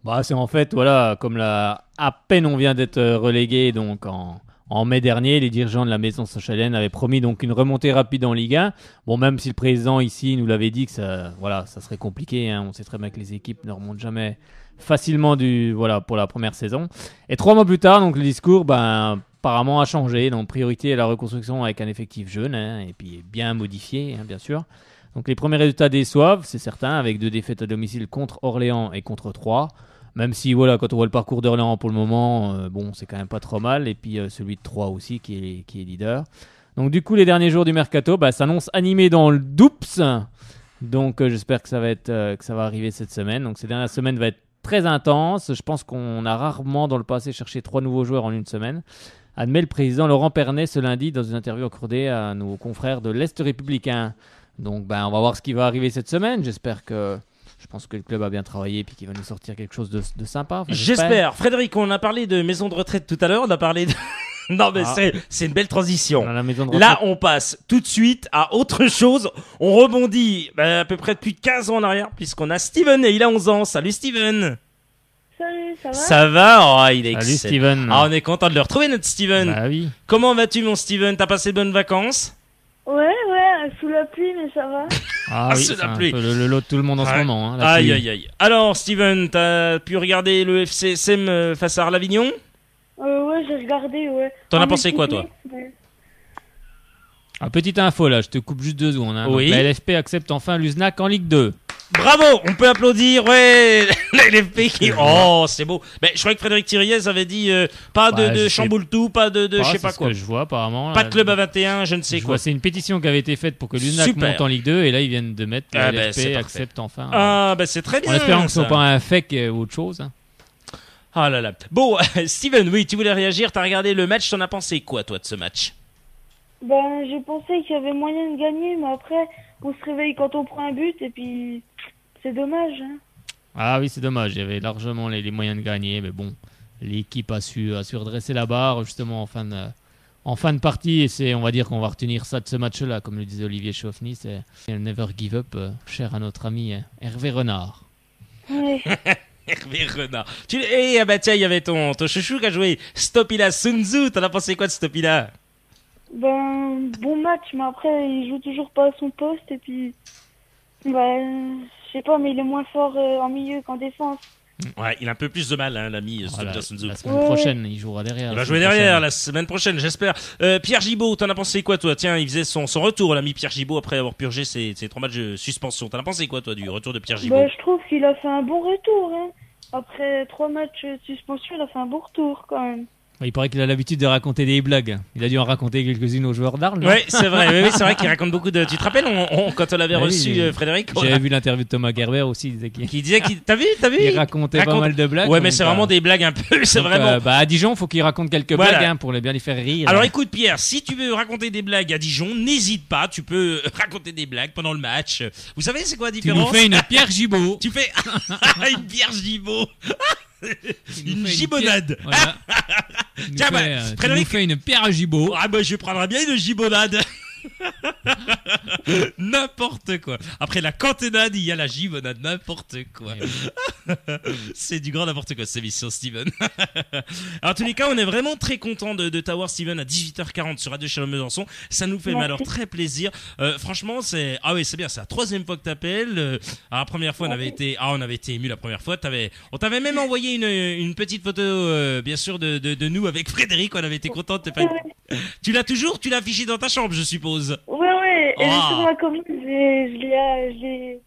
Speaker 2: Bah, c'est en fait, voilà, comme à peine on vient d'être relégué, donc en mai dernier, les dirigeants de la maison Sochalienne avaient promis donc une remontée rapide en Ligue 1. Bon, même si le président ici nous l'avait dit que ça serait compliqué, hein, on sait très bien que les équipes ne remontent jamais facilement pour la première saison. Et 3 mois plus tard, donc le discours, apparemment a changé. Donc priorité à la reconstruction avec un effectif jeune, hein, et puis bien modifié, hein, bien sûr. Donc les premiers résultats déçoivent, c'est certain, avec 2 défaites à domicile contre Orléans et contre Troyes. Même si, voilà, quand on voit le parcours d'Orléans pour le moment, c'est quand même pas trop mal. Et puis celui de Troyes aussi, qui est leader. Donc du coup, les derniers jours du Mercato s'annoncent animés dans le Doups. Donc j'espère que ça va arriver cette semaine. Donc ces dernières semaines vont être très intenses. Je pense qu'on a rarement dans le passé cherché 3 nouveaux joueurs en une semaine. Admet le président Laurent Pernet ce lundi dans une interview accordée à nos confrères de l'Est républicain. Donc on va voir ce qui va arriver cette semaine. Je pense que le club a bien travaillé et qu'il va nous sortir quelque chose de sympa. Enfin,
Speaker 1: J'espère. Frédéric, on a parlé de maison de retraite tout à l'heure. On a parlé de... Non, mais c'est une belle transition.
Speaker 2: Dans la maison de retraite.
Speaker 1: Là, on passe tout de suite à autre chose. On rebondit à peu près depuis 15 ans en arrière, puisqu'on a Steven et il a 11 ans. Salut Steven.
Speaker 8: Salut, ça va?
Speaker 1: Ça va? Oh, il est
Speaker 2: Salut
Speaker 1: excellent.
Speaker 2: Steven.
Speaker 1: Ah, on est content de le retrouver, notre Steven.
Speaker 2: Bah oui.
Speaker 1: Comment vas-tu, mon Steven? T'as passé de bonnes vacances?
Speaker 8: Ouais, sous la pluie, mais ça va.
Speaker 2: Ah oui,
Speaker 1: sous
Speaker 2: c'est
Speaker 1: la
Speaker 2: un
Speaker 1: pluie.
Speaker 2: peu le lot de tout le monde en ce
Speaker 1: Ouais.
Speaker 2: moment. Hein, la
Speaker 1: Aïe,
Speaker 2: pluie.
Speaker 1: aïe, aïe. Alors, Steven, t'as pu regarder le FC SM face à Arles-Avignon?
Speaker 8: Ouais, j'ai regardé, ouais.
Speaker 1: T'en as
Speaker 8: En
Speaker 1: pensé quoi,
Speaker 8: multiplé, ouais.
Speaker 2: Ah, petite info là, je te coupe juste 2 secondes. Hein.
Speaker 1: Oui.
Speaker 2: Donc, la LFP accepte enfin l'USNAC en Ligue 2.
Speaker 1: Bravo, on peut applaudir, ouais, la LFP qui... Oh, c'est beau. Mais je crois que Frédéric Thiriez avait dit pas
Speaker 2: Ouais,
Speaker 1: de
Speaker 2: je sais
Speaker 1: chamboule-tout, pas de je sais
Speaker 2: c'est
Speaker 1: pas
Speaker 2: ce
Speaker 1: quoi.
Speaker 2: que je vois apparemment.
Speaker 1: Pas
Speaker 2: là.
Speaker 1: de club à 21, je ne sais
Speaker 2: Je
Speaker 1: quoi.
Speaker 2: vois, c'est une pétition qui avait été faite pour que l'USNAC
Speaker 1: Super.
Speaker 2: monte en Ligue 2 et là ils viennent de mettre que
Speaker 1: Ah,
Speaker 2: la
Speaker 1: c'est
Speaker 2: LFP
Speaker 1: parfait.
Speaker 2: accepte enfin.
Speaker 1: Ah, bah c'est très bien.
Speaker 2: En espérant que ce
Speaker 1: ça.
Speaker 2: soit pas un fake ou autre chose. Hein.
Speaker 1: Ah là là. Bon, Steven, oui, tu voulais réagir, t'as regardé le match, t'en as pensé quoi, toi, de ce match?
Speaker 8: J'ai pensé qu'il y avait moyen de gagner, mais après, on se réveille quand on prend un but, et puis c'est dommage. Hein.
Speaker 2: Ah oui, c'est dommage, il y avait largement les moyens de gagner, mais bon, l'équipe a su redresser la barre justement en fin de partie et on va dire qu'on va retenir ça de ce match-là, comme le disait Olivier Chauffny, c'est never give up, cher à notre ami Hervé Renard.
Speaker 8: Ouais.
Speaker 1: Hervé Renard. Ah bah tiens, il y avait ton chouchou qui a joué Stopila Sun Tzu, t'en as pensé quoi de Stopila?
Speaker 8: Bon match, mais après, il joue toujours pas à son poste, et puis, je sais pas, mais il est moins fort en milieu qu'en défense.
Speaker 1: Ouais, il a un peu plus de mal, hein, l'ami
Speaker 2: Voilà,
Speaker 1: Stopila Sun Tzu.
Speaker 2: la semaine prochaine, il jouera derrière.
Speaker 1: Il
Speaker 2: la
Speaker 1: va jouer
Speaker 2: semaine
Speaker 1: derrière
Speaker 2: prochaine.
Speaker 1: la semaine prochaine, j'espère. Pierre Gibaud, t'en as pensé quoi, toi? Tiens, il faisait son retour, l'ami Pierre Gibaud, après avoir purgé ses 3 matchs de suspension. T'en as pensé quoi, toi, du retour de Pierre Gibaud?
Speaker 8: Je trouve qu'il a fait un bon retour. Hein. Après 3 matchs de suspension, il a fait un bon retour quand même.
Speaker 2: Il paraît qu'il a l'habitude de raconter des blagues. Il a dû en raconter quelques-unes aux joueurs d'Arles.
Speaker 1: Ouais, c'est vrai. Oui, c'est vrai qu'il raconte beaucoup de. Tu te rappelles, quand on l'avait
Speaker 2: Oui,
Speaker 1: reçu,
Speaker 2: oui.
Speaker 1: Frédéric,
Speaker 2: J'avais vu l'interview de Thomas Gerber aussi. Il disait qu'il
Speaker 1: qui disait qu'il. T'as vu
Speaker 2: il racontait pas mal de blagues.
Speaker 1: Ouais, mais
Speaker 2: donc,
Speaker 1: c'est vraiment des blagues un peu. C'est
Speaker 2: donc,
Speaker 1: vraiment.
Speaker 2: à Dijon, faut qu'il raconte quelques
Speaker 1: Voilà.
Speaker 2: blagues pour bien les faire rire.
Speaker 1: Alors écoute, Pierre, si tu veux raconter des blagues à Dijon, n'hésite pas. Tu peux raconter des blagues pendant le match. Vous savez, c'est quoi la
Speaker 2: tu
Speaker 1: différence?
Speaker 2: nous fais une Pierre Gibaud.
Speaker 1: Tu fais une Pierre Gibaud.
Speaker 2: Tu nous
Speaker 1: Une
Speaker 2: fais
Speaker 1: gibonade.
Speaker 2: Pierre- Voilà. Tu nous
Speaker 1: Tiens,
Speaker 2: fais,
Speaker 1: bah,
Speaker 2: tu
Speaker 1: Frédéric-
Speaker 2: nous fais une Pierre Gibaud.
Speaker 1: Ah bah je prendrais bien une gibonade. N'importe quoi. Après la cantonade, il y a la gimonade, n'importe quoi. C'est du grand n'importe quoi, cette émission, Steven. Alors, en tous les cas, on est vraiment très content de t'avoir, Steven, à 18h40 sur Radio Chalon-Besançon. Ça nous fait alors très plaisir. Franchement, c'est bien, c'est la 3e fois que t'appelles. Alors, la première fois, on avait été émus la première fois. On t'avait même envoyé une petite photo, bien sûr, de nous avec Frédéric. On avait été content de te faire. Tu l'as toujours? Tu l'as affiché dans ta chambre, je suppose.
Speaker 8: Ouais. Et sur ma commode, je l'ai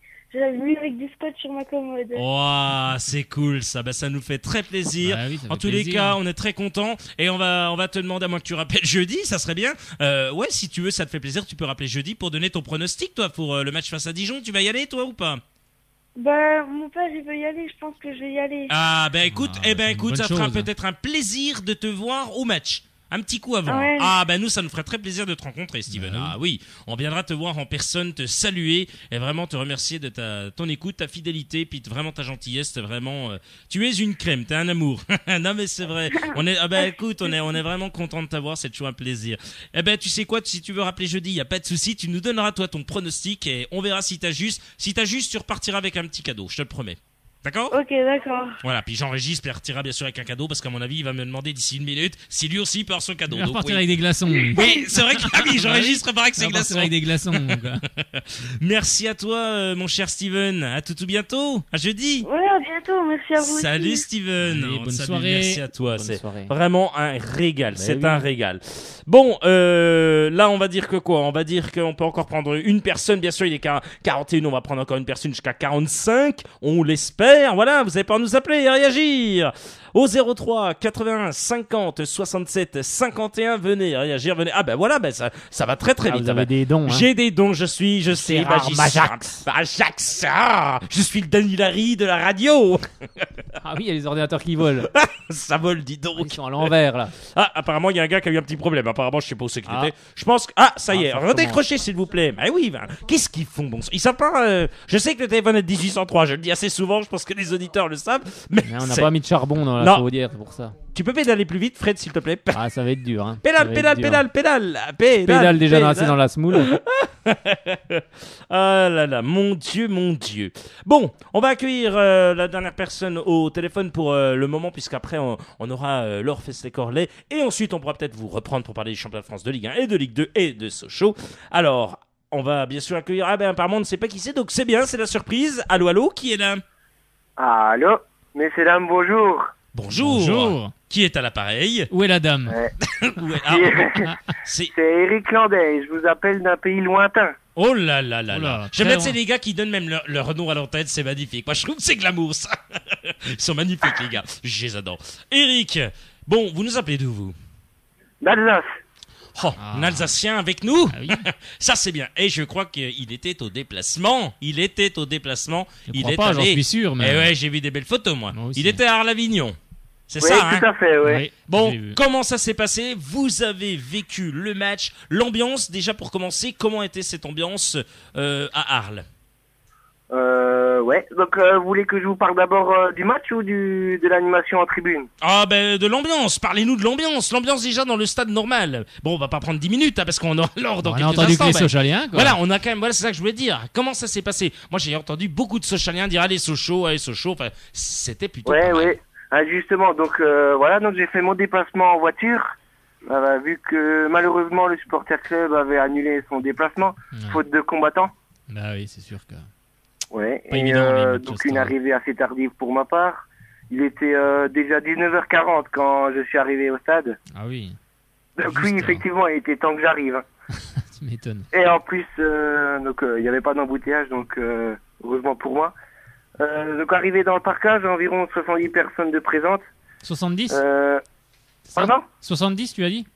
Speaker 8: mis avec du scotch sur ma commode.
Speaker 1: Oh, c'est cool ça. Ça nous fait très plaisir.
Speaker 2: Bah oui,
Speaker 1: en tous les cas, on est très contents et on va te demander, à moins que tu rappelles jeudi, ça serait bien. Ouais, si tu veux, ça te fait plaisir, tu peux rappeler jeudi pour donner ton pronostic, toi, pour le match face à Dijon. Tu vas y aller, toi, ou pas?
Speaker 8: Mon père, il veut y aller. Je pense que je vais y aller.
Speaker 1: Ah, écoute, ça fera peut-être un plaisir de te voir au match. Un petit coup avant.
Speaker 8: Ouais.
Speaker 1: Nous, ça nous ferait très plaisir de te rencontrer, Steven. Ah oui, on viendra te voir en personne, te saluer et vraiment te remercier de ton écoute, ta fidélité, puis vraiment ta gentillesse. Vraiment, tu es une crème, t'es un amour. Non mais c'est vrai. Écoute, on est vraiment content de t'avoir, c'est toujours un plaisir. Tu sais quoi, si tu veux rappeler jeudi, y a pas de souci, tu nous donneras toi ton pronostic et on verra si t'as juste. Si t'as juste, tu repartiras avec un petit cadeau, je te le promets. D'accord ?
Speaker 8: Ok, d'accord.
Speaker 1: Voilà, puis j'enregistre et retirera bien sûr avec un cadeau parce qu'à mon avis, il va me demander d'ici 1 minute si lui aussi peut avoir son cadeau.
Speaker 2: Il va repartir avec des glaçons.
Speaker 1: Oui, c'est vrai que j'enregistre pas avec ses glaçons.
Speaker 2: Avec des glaçons.
Speaker 1: Merci à toi, mon cher Steven. À tout bientôt. À jeudi.
Speaker 8: Ouais, à bientôt. Merci à vous.
Speaker 1: Salut
Speaker 8: aussi.
Speaker 1: Steven.
Speaker 2: Allez, bonne soirée.
Speaker 1: Merci à toi.
Speaker 2: Bonne
Speaker 1: C'est
Speaker 2: soirée.
Speaker 1: vraiment un régal. Un régal. Bon, là, on va dire que quoi ? On va dire qu'on peut encore prendre une personne. Bien sûr, il est qu'à 41. On va prendre encore une personne jusqu'à 45. On l'espère. Voilà, vous avez pas à nous appeler et à réagir. Au 03 81 50 67 51, venez réagir, venez. Voilà, ça va très très vite.
Speaker 2: Vous avez des dons.
Speaker 1: J'ai des dons, je sais,
Speaker 2: Majax.
Speaker 1: Majax, je suis le Danny Larry de la radio.
Speaker 2: Ah oui, il y a les ordinateurs qui volent.
Speaker 1: Ça vole, dis donc.
Speaker 2: Ils sont à l'envers là.
Speaker 1: Apparemment, il y a un gars qui a eu un petit problème. Apparemment, je sais pas où c'est qu'il était. Je pense que... ça y est, redécrochez s'il vous plaît. Oui, qu'est-ce qu'ils font, bon? Ils savent pas... Je sais que le téléphone est de 1803, je le dis assez souvent, je pense que les auditeurs le savent. Mais
Speaker 2: on n'a pas mis de charbon dans la chaudière, c'est pour ça.
Speaker 1: Tu peux pédaler plus vite, Fred, s'il te plaît?
Speaker 2: Ça va être dur. Hein.
Speaker 1: Pédale
Speaker 2: déjà lancé dans la semoule.
Speaker 1: Ah là là, mon Dieu. Bon, on va accueillir la dernière personne au téléphone pour le moment, puisqu'après on aura Laure Festley-Corlet et ensuite on pourra peut-être vous reprendre pour parler des championnats de France de Ligue 1 et de Ligue 2 et de Sochaux. Alors, on va bien sûr accueillir... apparemment on ne sait pas qui c'est, donc c'est bien, c'est la surprise. Allô, qui est là?
Speaker 9: Allô, messieurs, dames, bonjour.
Speaker 1: Bonjour. Qui est à l'appareil?
Speaker 2: Où est la dame?
Speaker 9: C'est Eric Landais, je vous appelle d'un pays lointain.
Speaker 1: Oh là là là là. J'aime bien, c'est les gars qui donnent même leur nom à l'antenne, c'est magnifique. Moi je trouve que c'est glamour ça. Ils sont magnifiques les gars, je les adore. Eric, bon, vous nous appelez d'où vous?
Speaker 9: D'Alsace.
Speaker 1: Un Alsacien avec nous. Oui. Ça c'est bien. Et je crois qu'il était au déplacement. Il est
Speaker 2: pas, j'en suis sûr. Mais...
Speaker 1: Et ouais, j'ai vu des belles photos moi. Il était à Arles-Avignon. C'est
Speaker 9: oui,
Speaker 1: ça,
Speaker 9: tout à fait, oui.
Speaker 1: Bon, comment ça s'est passé? Vous avez vécu le match, l'ambiance. Déjà pour commencer, comment était cette ambiance à Arles?
Speaker 9: Ouais. Donc, vous voulez que je vous parle d'abord du match ou de l'animation en tribune?
Speaker 1: De l'ambiance. Parlez-nous de l'ambiance. L'ambiance déjà dans le stade normal. Bon, on va pas prendre 10 minutes parce qu'on aura l'ordre dans quelques instants.
Speaker 2: On a entendu que les Sochaliens, quoi.
Speaker 1: Voilà, on a quand même. Voilà, c'est ça que je voulais dire. Comment ça s'est passé? Moi, j'ai entendu beaucoup de Sochaliens dire allez Sochaux. Enfin, c'était plutôt.
Speaker 9: Ouais. Justement, donc donc j'ai fait mon déplacement en voiture. Vu que malheureusement le supporter club avait annulé son déplacement, faute de combattants.
Speaker 2: Bah oui, c'est sûr que.
Speaker 9: Ouais, donc une arrivée assez tardive pour ma part. Il était déjà 19h40 quand je suis arrivé au stade.
Speaker 2: Ah oui.
Speaker 9: Donc oui, effectivement, il était temps que j'arrive.
Speaker 2: Tu m'étonnes.
Speaker 9: Et en plus, il n'y avait pas d'embouteillage, donc heureusement pour moi. Donc arrivé dans le parcage, environ 70 personnes de présentes.
Speaker 2: 70
Speaker 9: Pardon
Speaker 2: 70, tu as dit?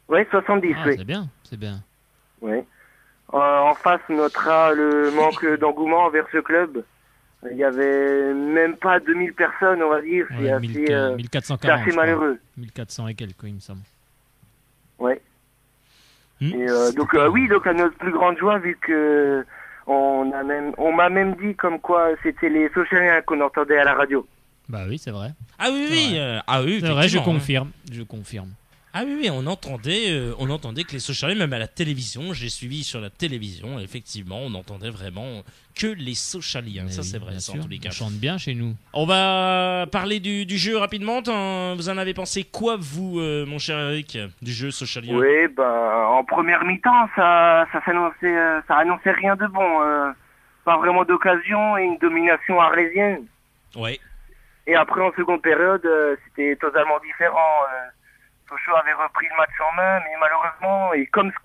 Speaker 9: Oui, 70, oui.
Speaker 2: C'est bien.
Speaker 9: Oui. En face, on notera le manque d'engouement envers ce club. Il y avait même pas 2000 personnes, on va dire.
Speaker 2: Ouais,
Speaker 9: c'est
Speaker 2: 1440,
Speaker 9: assez malheureux.
Speaker 2: 1400 et quelques, il me semble.
Speaker 9: Ouais. Et donc à notre plus grande joie, vu que on m'a même dit comme quoi c'était les Sochaliens qu'on entendait à la radio.
Speaker 2: Bah oui, c'est vrai.
Speaker 1: Ah oui.
Speaker 2: C'est vrai, je confirme.
Speaker 1: Ah oui, on entendait que les Sochaliens, même à la télévision, j'ai suivi sur la télévision, effectivement, on entendait vraiment que les Sochaliens. Ça, c'est vrai, ça, en tous les cas.
Speaker 2: On chante bien chez nous.
Speaker 1: On va parler du jeu rapidement. Vous en avez pensé quoi, vous, mon cher Eric, du jeu Sochalien?
Speaker 9: Oui, en première mi-temps, ça annonçait rien de bon. Pas vraiment d'occasion et une domination arlésienne.
Speaker 1: Ouais. Et
Speaker 9: après, en seconde période, c'était totalement différent. Sochaux avait repris le match en main, mais malheureusement, et comme ce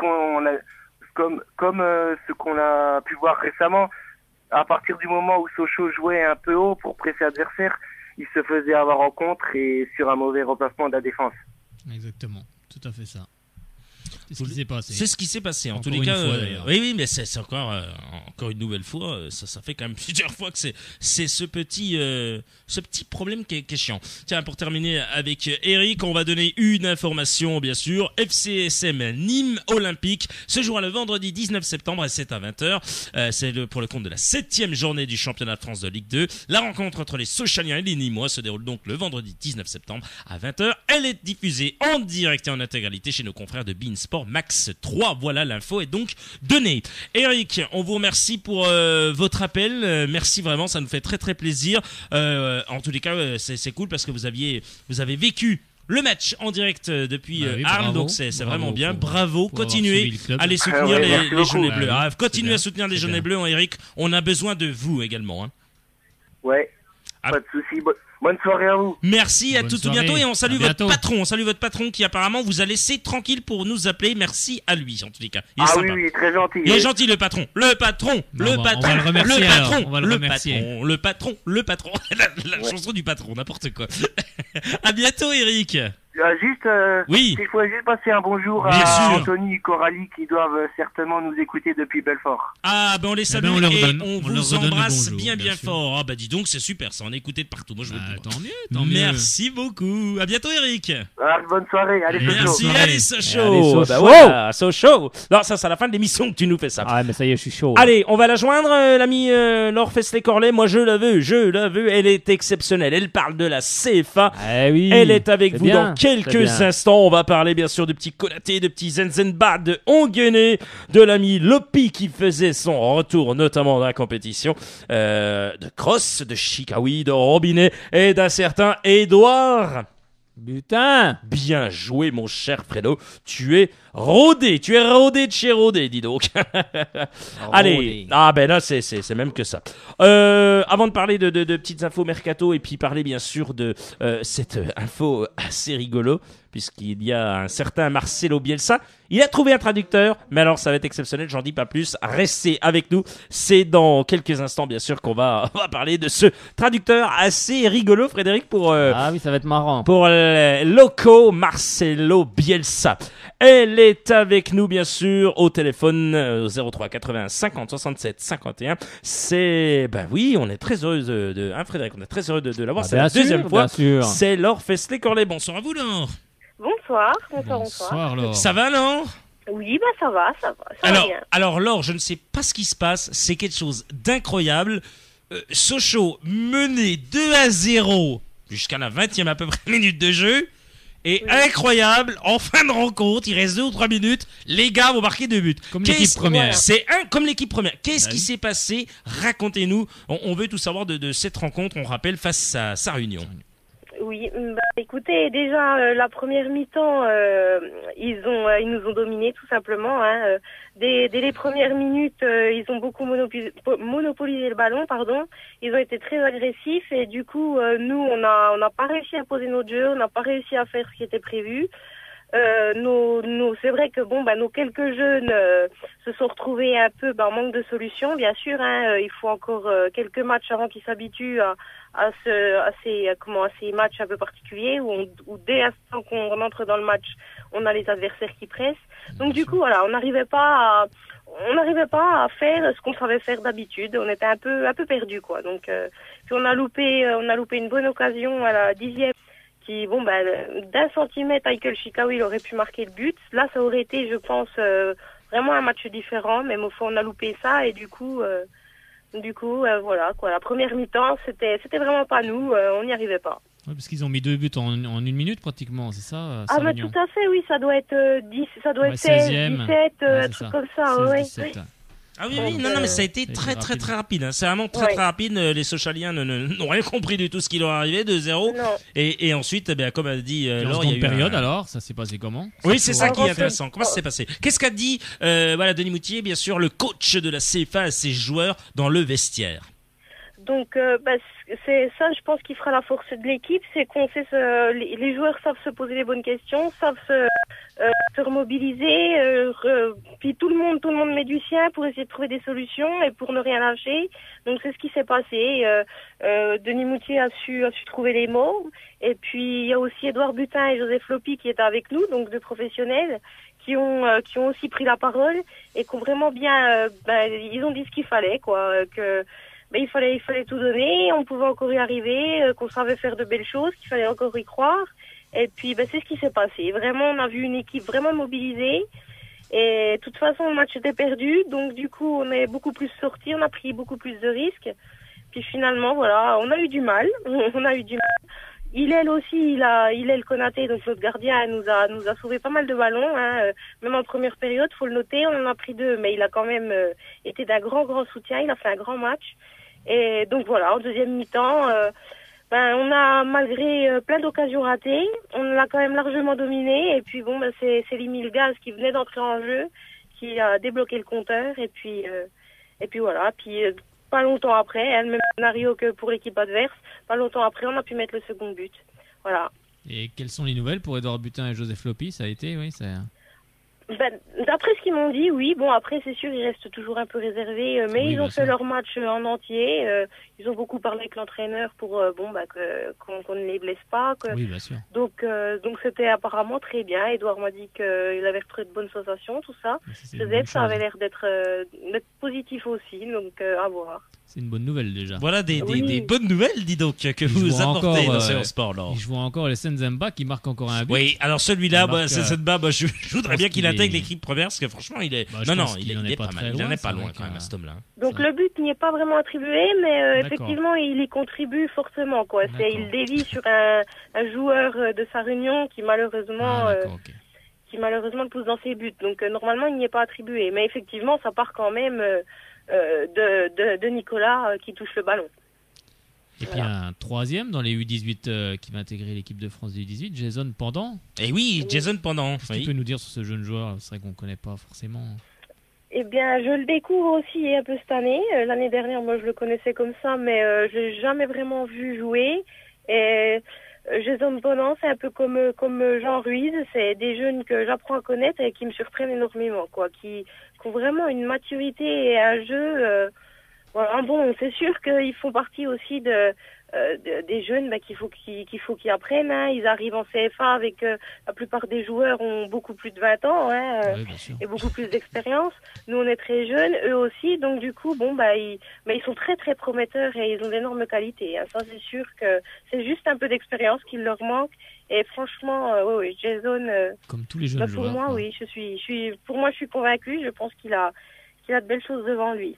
Speaker 9: qu'on a pu voir récemment, à partir du moment où Sochaux jouait un peu haut pour presser l'adversaire, il se faisait avoir en contre et sur un mauvais remplacement de la défense.
Speaker 2: Exactement, tout à fait ça. C'est ce qui s'est passé.
Speaker 1: C'est ce qui s'est passé. En tous les cas, oui, mais c'est encore une nouvelle fois. Ça fait quand même plusieurs fois que c'est ce petit problème qui est chiant. Tiens, pour terminer avec Eric, on va donner une information, bien sûr. FCSM Nîmes Olympique se jouera le vendredi 19 septembre et c'est à 20h. C'est pour le compte de la 7e journée du championnat de France de Ligue 2. La rencontre entre les Sochaliens et les Nîmois se déroule donc le vendredi 19 septembre à 20h. Elle est diffusée en direct et en intégralité chez nos confrères de Beansport Max 3. Voilà, l'info est donc donnée. Eric, on vous remercie pour votre appel. Merci vraiment, ça nous fait très très plaisir. En tous les cas, c'est cool parce que vous avez vécu le match en direct depuis Arles, donc c'est vraiment bien. Bravo, continuez à les soutenir les jaunes et bleus. Continuez à soutenir les jaunes et bleus, Eric. On a besoin de vous également. Hein.
Speaker 9: Ouais, pas de soucis. Bonne soirée à vous.
Speaker 1: Merci, à tout bientôt et on salue votre patron. On salue votre patron qui apparemment vous a laissé tranquille pour nous appeler. Merci à lui en tous les cas. Il est sympa.
Speaker 9: Oui, très gentil.
Speaker 1: Il est gentil le patron. Le patron.
Speaker 2: On va le remercier.
Speaker 1: Le patron. La chanson du patron, n'importe quoi. À bientôt Eric.
Speaker 9: Il faut juste passer un bonjour à Anthony et Coralie qui doivent certainement nous écouter depuis Belfort.
Speaker 1: Ah on les salue et on vous embrasse bien fort. Ah dis donc c'est super ça, on est écouté de partout. Moi je veux
Speaker 2: tant mieux.
Speaker 1: Merci beaucoup. À bientôt Eric.
Speaker 9: Bonne soirée. Allez Sochaux.
Speaker 1: Merci, allez Sochaux. Voilà, Sochaux. Non, ça c'est à la fin de l'émission que tu nous fais ça.
Speaker 2: Ah mais ça y est, je suis chaud.
Speaker 1: Allez, on va la joindre l'ami Laure Fesley-Corlet. Moi je la veux. Elle est exceptionnelle. Elle parle de la CFA. Elle est avec vous dans quelques instants. On va parler bien sûr de petits Konaté, de petits Zenzenbad, de Onguené, de l'ami Lopi qui faisait son retour notamment dans la compétition, de Cross, de Chikawi, de Robinet et d'un certain Edouard.
Speaker 2: Putain,
Speaker 1: bien joué mon cher Fredo, tu es rodé de chez rodé, dis donc. Allez, là c'est même que ça. Avant de parler de petites infos mercato et puis parler bien sûr de cette info assez rigolo, puisqu'il y a un certain Marcelo Bielsa, il a trouvé un traducteur, mais alors ça va être exceptionnel, j'en dis pas plus, restez avec nous, c'est dans quelques instants bien sûr qu'on va parler de ce traducteur assez rigolo, Frédéric, pour
Speaker 2: ça va être marrant.
Speaker 1: Pour Loco Marcelo Bielsa. Elle est avec nous bien sûr au téléphone 03 80 50 67 51. C'est on est très heureux de Frédéric, on est très heureux de l'avoir, c'est la deuxième fois. C'est Laure Fesley-Corlet. Bonsoir à vous Laure.
Speaker 8: Bonsoir.
Speaker 1: Laure. Ça va Laure?
Speaker 8: Oui, ça va.
Speaker 1: Alors Laure, je ne sais pas ce qui se passe, c'est quelque chose d'incroyable. Sochaux mené 2-0 jusqu'à la 20e à peu près minute de jeu. Et incroyable, en fin de rencontre, il reste 2 ou 3 minutes, les gars vont marquer 2 buts.
Speaker 2: Comme l'équipe première.
Speaker 1: C'est comme l'équipe première. Qu'est-ce qui s'est passé? Racontez-nous. On veut tout savoir de cette rencontre, on rappelle, face à sa Réunion.
Speaker 8: Oui, écoutez, déjà la première mi-temps, ils nous ont dominés tout simplement. Dès les premières minutes, ils ont beaucoup monopolisé le ballon, Ils ont été très agressifs et du coup, nous, on n'a pas réussi à poser notre jeu, on n'a pas réussi à faire ce qui était prévu. C'est vrai que nos quelques jeunes se sont retrouvés un peu en manque de solutions, bien sûr. Il faut encore quelques matchs avant qu'ils s'habituent à ces matchs un peu particuliers où dès l'instant qu'on entre dans le match, on a les adversaires qui pressent. Donc du coup, voilà, on n'arrivait pas à faire ce qu'on savait faire d'habitude. On était un peu perdu, quoi. Donc puis on a loupé une bonne occasion à la 10e. Qui, d'un centimètre, Michael Chikawi, il aurait pu marquer le but. Là, ça aurait été, je pense, vraiment un match différent. Mais on a loupé ça et du coup, voilà, quoi. La première mi-temps, c'était vraiment pas nous. On n'y arrivait pas.
Speaker 2: Ouais, parce qu'ils ont mis 2 buts en 1 minute pratiquement, c'est ça?
Speaker 8: Ah bah tout à fait, oui, ça doit être 10, ça doit être 16, 17, un truc comme ça,
Speaker 2: 16,
Speaker 8: ouais.
Speaker 2: 17, ouais.
Speaker 1: Ah oui, non, mais ça a été très rapide. Hein. C'est vraiment très rapide. Les Sochaliens n'ont rien compris du tout ce qui leur arrivait, 2-0. Et ensuite, comme a dit Laure, il y a eu
Speaker 2: période alors, ça s'est passé comment?
Speaker 1: Oui, c'est ça qui est intéressant. Comment ça s'est passé? Qu'est-ce qu'a dit Denis Moutier, bien sûr, le coach de la CFA à ses joueurs dans le vestiaire?
Speaker 8: Donc, c'est ça, je pense, qui fera la force de l'équipe, c'est qu'on sait les joueurs savent se poser les bonnes questions, savent se remobiliser, puis tout le monde met du sien pour essayer de trouver des solutions et pour ne rien lâcher. Donc c'est ce qui s'est passé. Denis Moutier a su trouver les mots. Et puis il y a aussi Édouard Butin et Joseph Lopi qui étaient avec nous, donc deux professionnels, qui ont aussi pris la parole et qui ont vraiment bien, ils ont dit ce qu'il fallait, quoi, que il fallait tout donner, on pouvait encore y arriver, qu'on savait faire de belles choses, qu'il fallait encore y croire. Et puis, c'est ce qui s'est passé. Vraiment, on a vu une équipe vraiment mobilisée. Et de toute façon, le match était perdu. Donc, du coup, on est beaucoup plus sortis, on a pris beaucoup plus de risques. Puis finalement, voilà, on a eu du mal. Hillel aussi, Hillel Konaté, donc notre gardien, nous a sauvé pas mal de ballons, hein. Même en première période, faut le noter, on en a pris 2, mais il a quand même été d'un grand soutien, il a fait un grand match. Et donc voilà, en deuxième mi-temps, on a, malgré plein d'occasions ratées, on l'a quand même largement dominé. Et puis c'est Limil Gaz qui venait d'entrer en jeu, qui a débloqué le compteur. Et puis voilà, pas longtemps après, le même scénario que pour l'équipe adverse, pas longtemps après, on a pu mettre le second but. Voilà.
Speaker 2: Et quelles sont les nouvelles pour Édouard Butin et Joseph Lopi? Ça a été, oui, ça...
Speaker 8: D'après ce qu'ils m'ont dit, oui. Bon, après, c'est sûr, ils restent toujours un peu réservés, mais oui, ils ont fait leur match en entier. Ils ont beaucoup parlé avec l'entraîneur pour qu'on ne les blesse pas.
Speaker 2: Oui, bien sûr.
Speaker 8: Donc c'était apparemment très bien. Édouard m'a dit qu'il avait retrouvé de bonnes sensations, tout ça. Joseph, ça avait l'air d'être positif aussi, donc à voir.
Speaker 2: C'est une bonne nouvelle déjà.
Speaker 1: Voilà des bonnes nouvelles, dis donc, que vous apportez dans ce sport.
Speaker 2: Il joue encore les Senzemba qui marque encore un but.
Speaker 1: Oui, alors celui-là, Senzemba, je voudrais bien qu'il intègre l'équipe première parce que franchement, il est. Il est pas mal. Il en est pas loin quand même à cet homme-là.
Speaker 8: Donc le but n'y est pas vraiment attribué, mais effectivement, il y contribue fortement, quoi. Il dévie sur un joueur de sa réunion qui malheureusement le pousse dans ses buts. Donc normalement, il n'y est pas attribué, mais effectivement, ça part quand même. De Nicolas qui touche le ballon.
Speaker 2: Et puis un troisième dans les U18 qui va intégrer l'équipe de France des U18, Jason Pendant.
Speaker 1: Et oui, Jason Pendant.
Speaker 2: Qu'est-ce que tu peux nous dire sur ce jeune joueur? C'est vrai qu'on ne connaît pas forcément.
Speaker 8: Eh bien, je le découvre aussi un peu cette année. L'année dernière, moi, je le connaissais comme ça, mais je l'ai jamais vraiment vu jouer. Et Jason Pendant, c'est un peu comme Jean Ruiz. C'est des jeunes que j'apprends à connaître et qui me surprennent énormément, quoi, qui ont vraiment une maturité et un jeu. Voilà, bon, c'est sûr qu'ils font partie aussi des jeunes qu'il faut qu'ils apprennent. Hein. Ils arrivent en CFA avec la plupart des joueurs ont beaucoup plus de 20 ans et beaucoup plus d'expérience. Nous, on est très jeunes, eux aussi. Donc du coup, ils sont très très prometteurs et ils ont d'énormes qualités. Hein. Ça, c'est sûr que c'est juste un peu d'expérience qu'il leur manque. Et franchement, Jason,
Speaker 2: comme tous les jeunes
Speaker 8: pour
Speaker 2: joueurs,
Speaker 8: moi,
Speaker 2: quoi.
Speaker 8: oui, je suis convaincue. Je pense qu'il a de belles choses devant lui.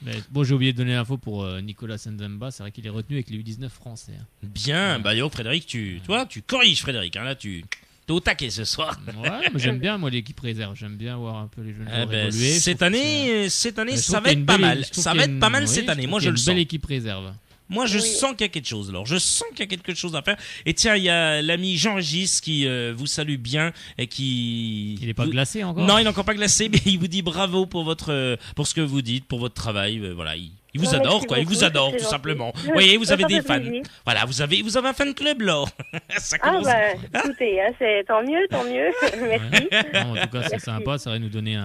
Speaker 2: Mais bon, j'ai oublié de donner l'info pour Nicolas Senzemba. C'est vrai qu'il est retenu avec les U19 français. Hein.
Speaker 1: Bien, Frédéric, tu corriges Frédéric. Hein, là, tu t'es au taquet ce soir.
Speaker 2: Ouais, mais j'aime bien moi l'équipe réserve. J'aime bien voir un peu les jeunes joueurs évoluer.
Speaker 1: Cette année, ça va être pas mal. Ça va être pas mal cette année. Moi, je le sens.
Speaker 2: Une belle équipe réserve.
Speaker 1: Moi, je sens qu'il y a quelque chose. Alors, je sens qu'il y a quelque chose à faire. Et tiens, il y a l'ami Jean-Régis qui vous salue bien et qui.
Speaker 2: Il n'est pas glacé encore.
Speaker 1: Non, il n'est encore pas glacé, mais il vous dit bravo pour ce que vous dites, pour votre travail. Voilà, il vous adore, quoi. Il vous adore, tout simplement. Vous voyez, vous avez des fans. Voilà, vous avez un fan club, Laure. Ça commence.
Speaker 8: Écoutez, c'est tant mieux. Merci.
Speaker 2: Non, en tout cas, c'est sympa. Ça va nous donner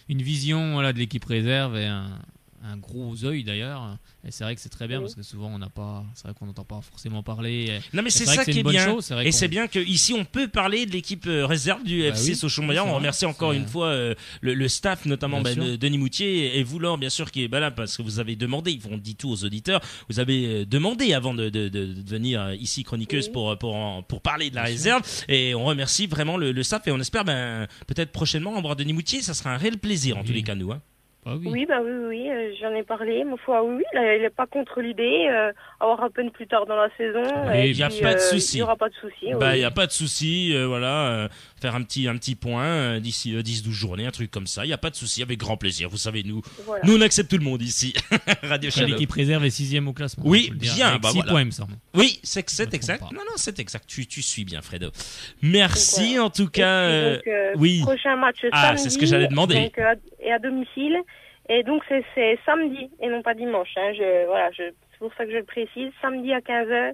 Speaker 2: une vision, de l'équipe réserve et un gros œil d'ailleurs, et c'est vrai que c'est très bien parce que souvent c'est vrai qu'on n'entend pas forcément parler.
Speaker 1: Non mais c'est ça qui est bien, et c'est bien qu'ici on peut parler de l'équipe réserve du FC Sochaux-Montbéliard. On remercie encore une fois le staff, notamment de Denis Moutier et vous Laure bien sûr qui est là parce que vous avez demandé, on dit tout aux auditeurs, vous avez demandé avant de venir ici chroniqueuse pour parler de la réserve, et on remercie vraiment le staff et on espère peut-être prochainement voir Denis Moutier. Ça sera un réel plaisir en tous les cas nous. Hein.
Speaker 8: Oui, j'en ai parlé. Ma foi, oui, il est pas contre l'idée. Avoir Open plus tard dans la saison.
Speaker 1: Il n'y a pas de souci.
Speaker 8: Il n'y aura pas de souci.
Speaker 1: Il n'y a pas de souci. Faire un petit point d'ici 10-12 journées, un truc comme ça. Il n'y a pas de souci, avec grand plaisir. Vous savez, nous on accepte tout le monde ici. Radio Shalom.
Speaker 2: L'équipe réserve est 6e au classement.
Speaker 1: Oui, bien.
Speaker 2: 6 points, il me semble.
Speaker 1: Oui, c'est exact. Non, c'est exact. Tu suis bien, Fredo. Merci en tout cas. Oui.
Speaker 8: Prochain match samedi.
Speaker 1: C'est ce que j'allais demander.
Speaker 8: Donc, et à domicile. Et donc c'est samedi et non pas dimanche. C'est pour ça que je le précise. Samedi à 15h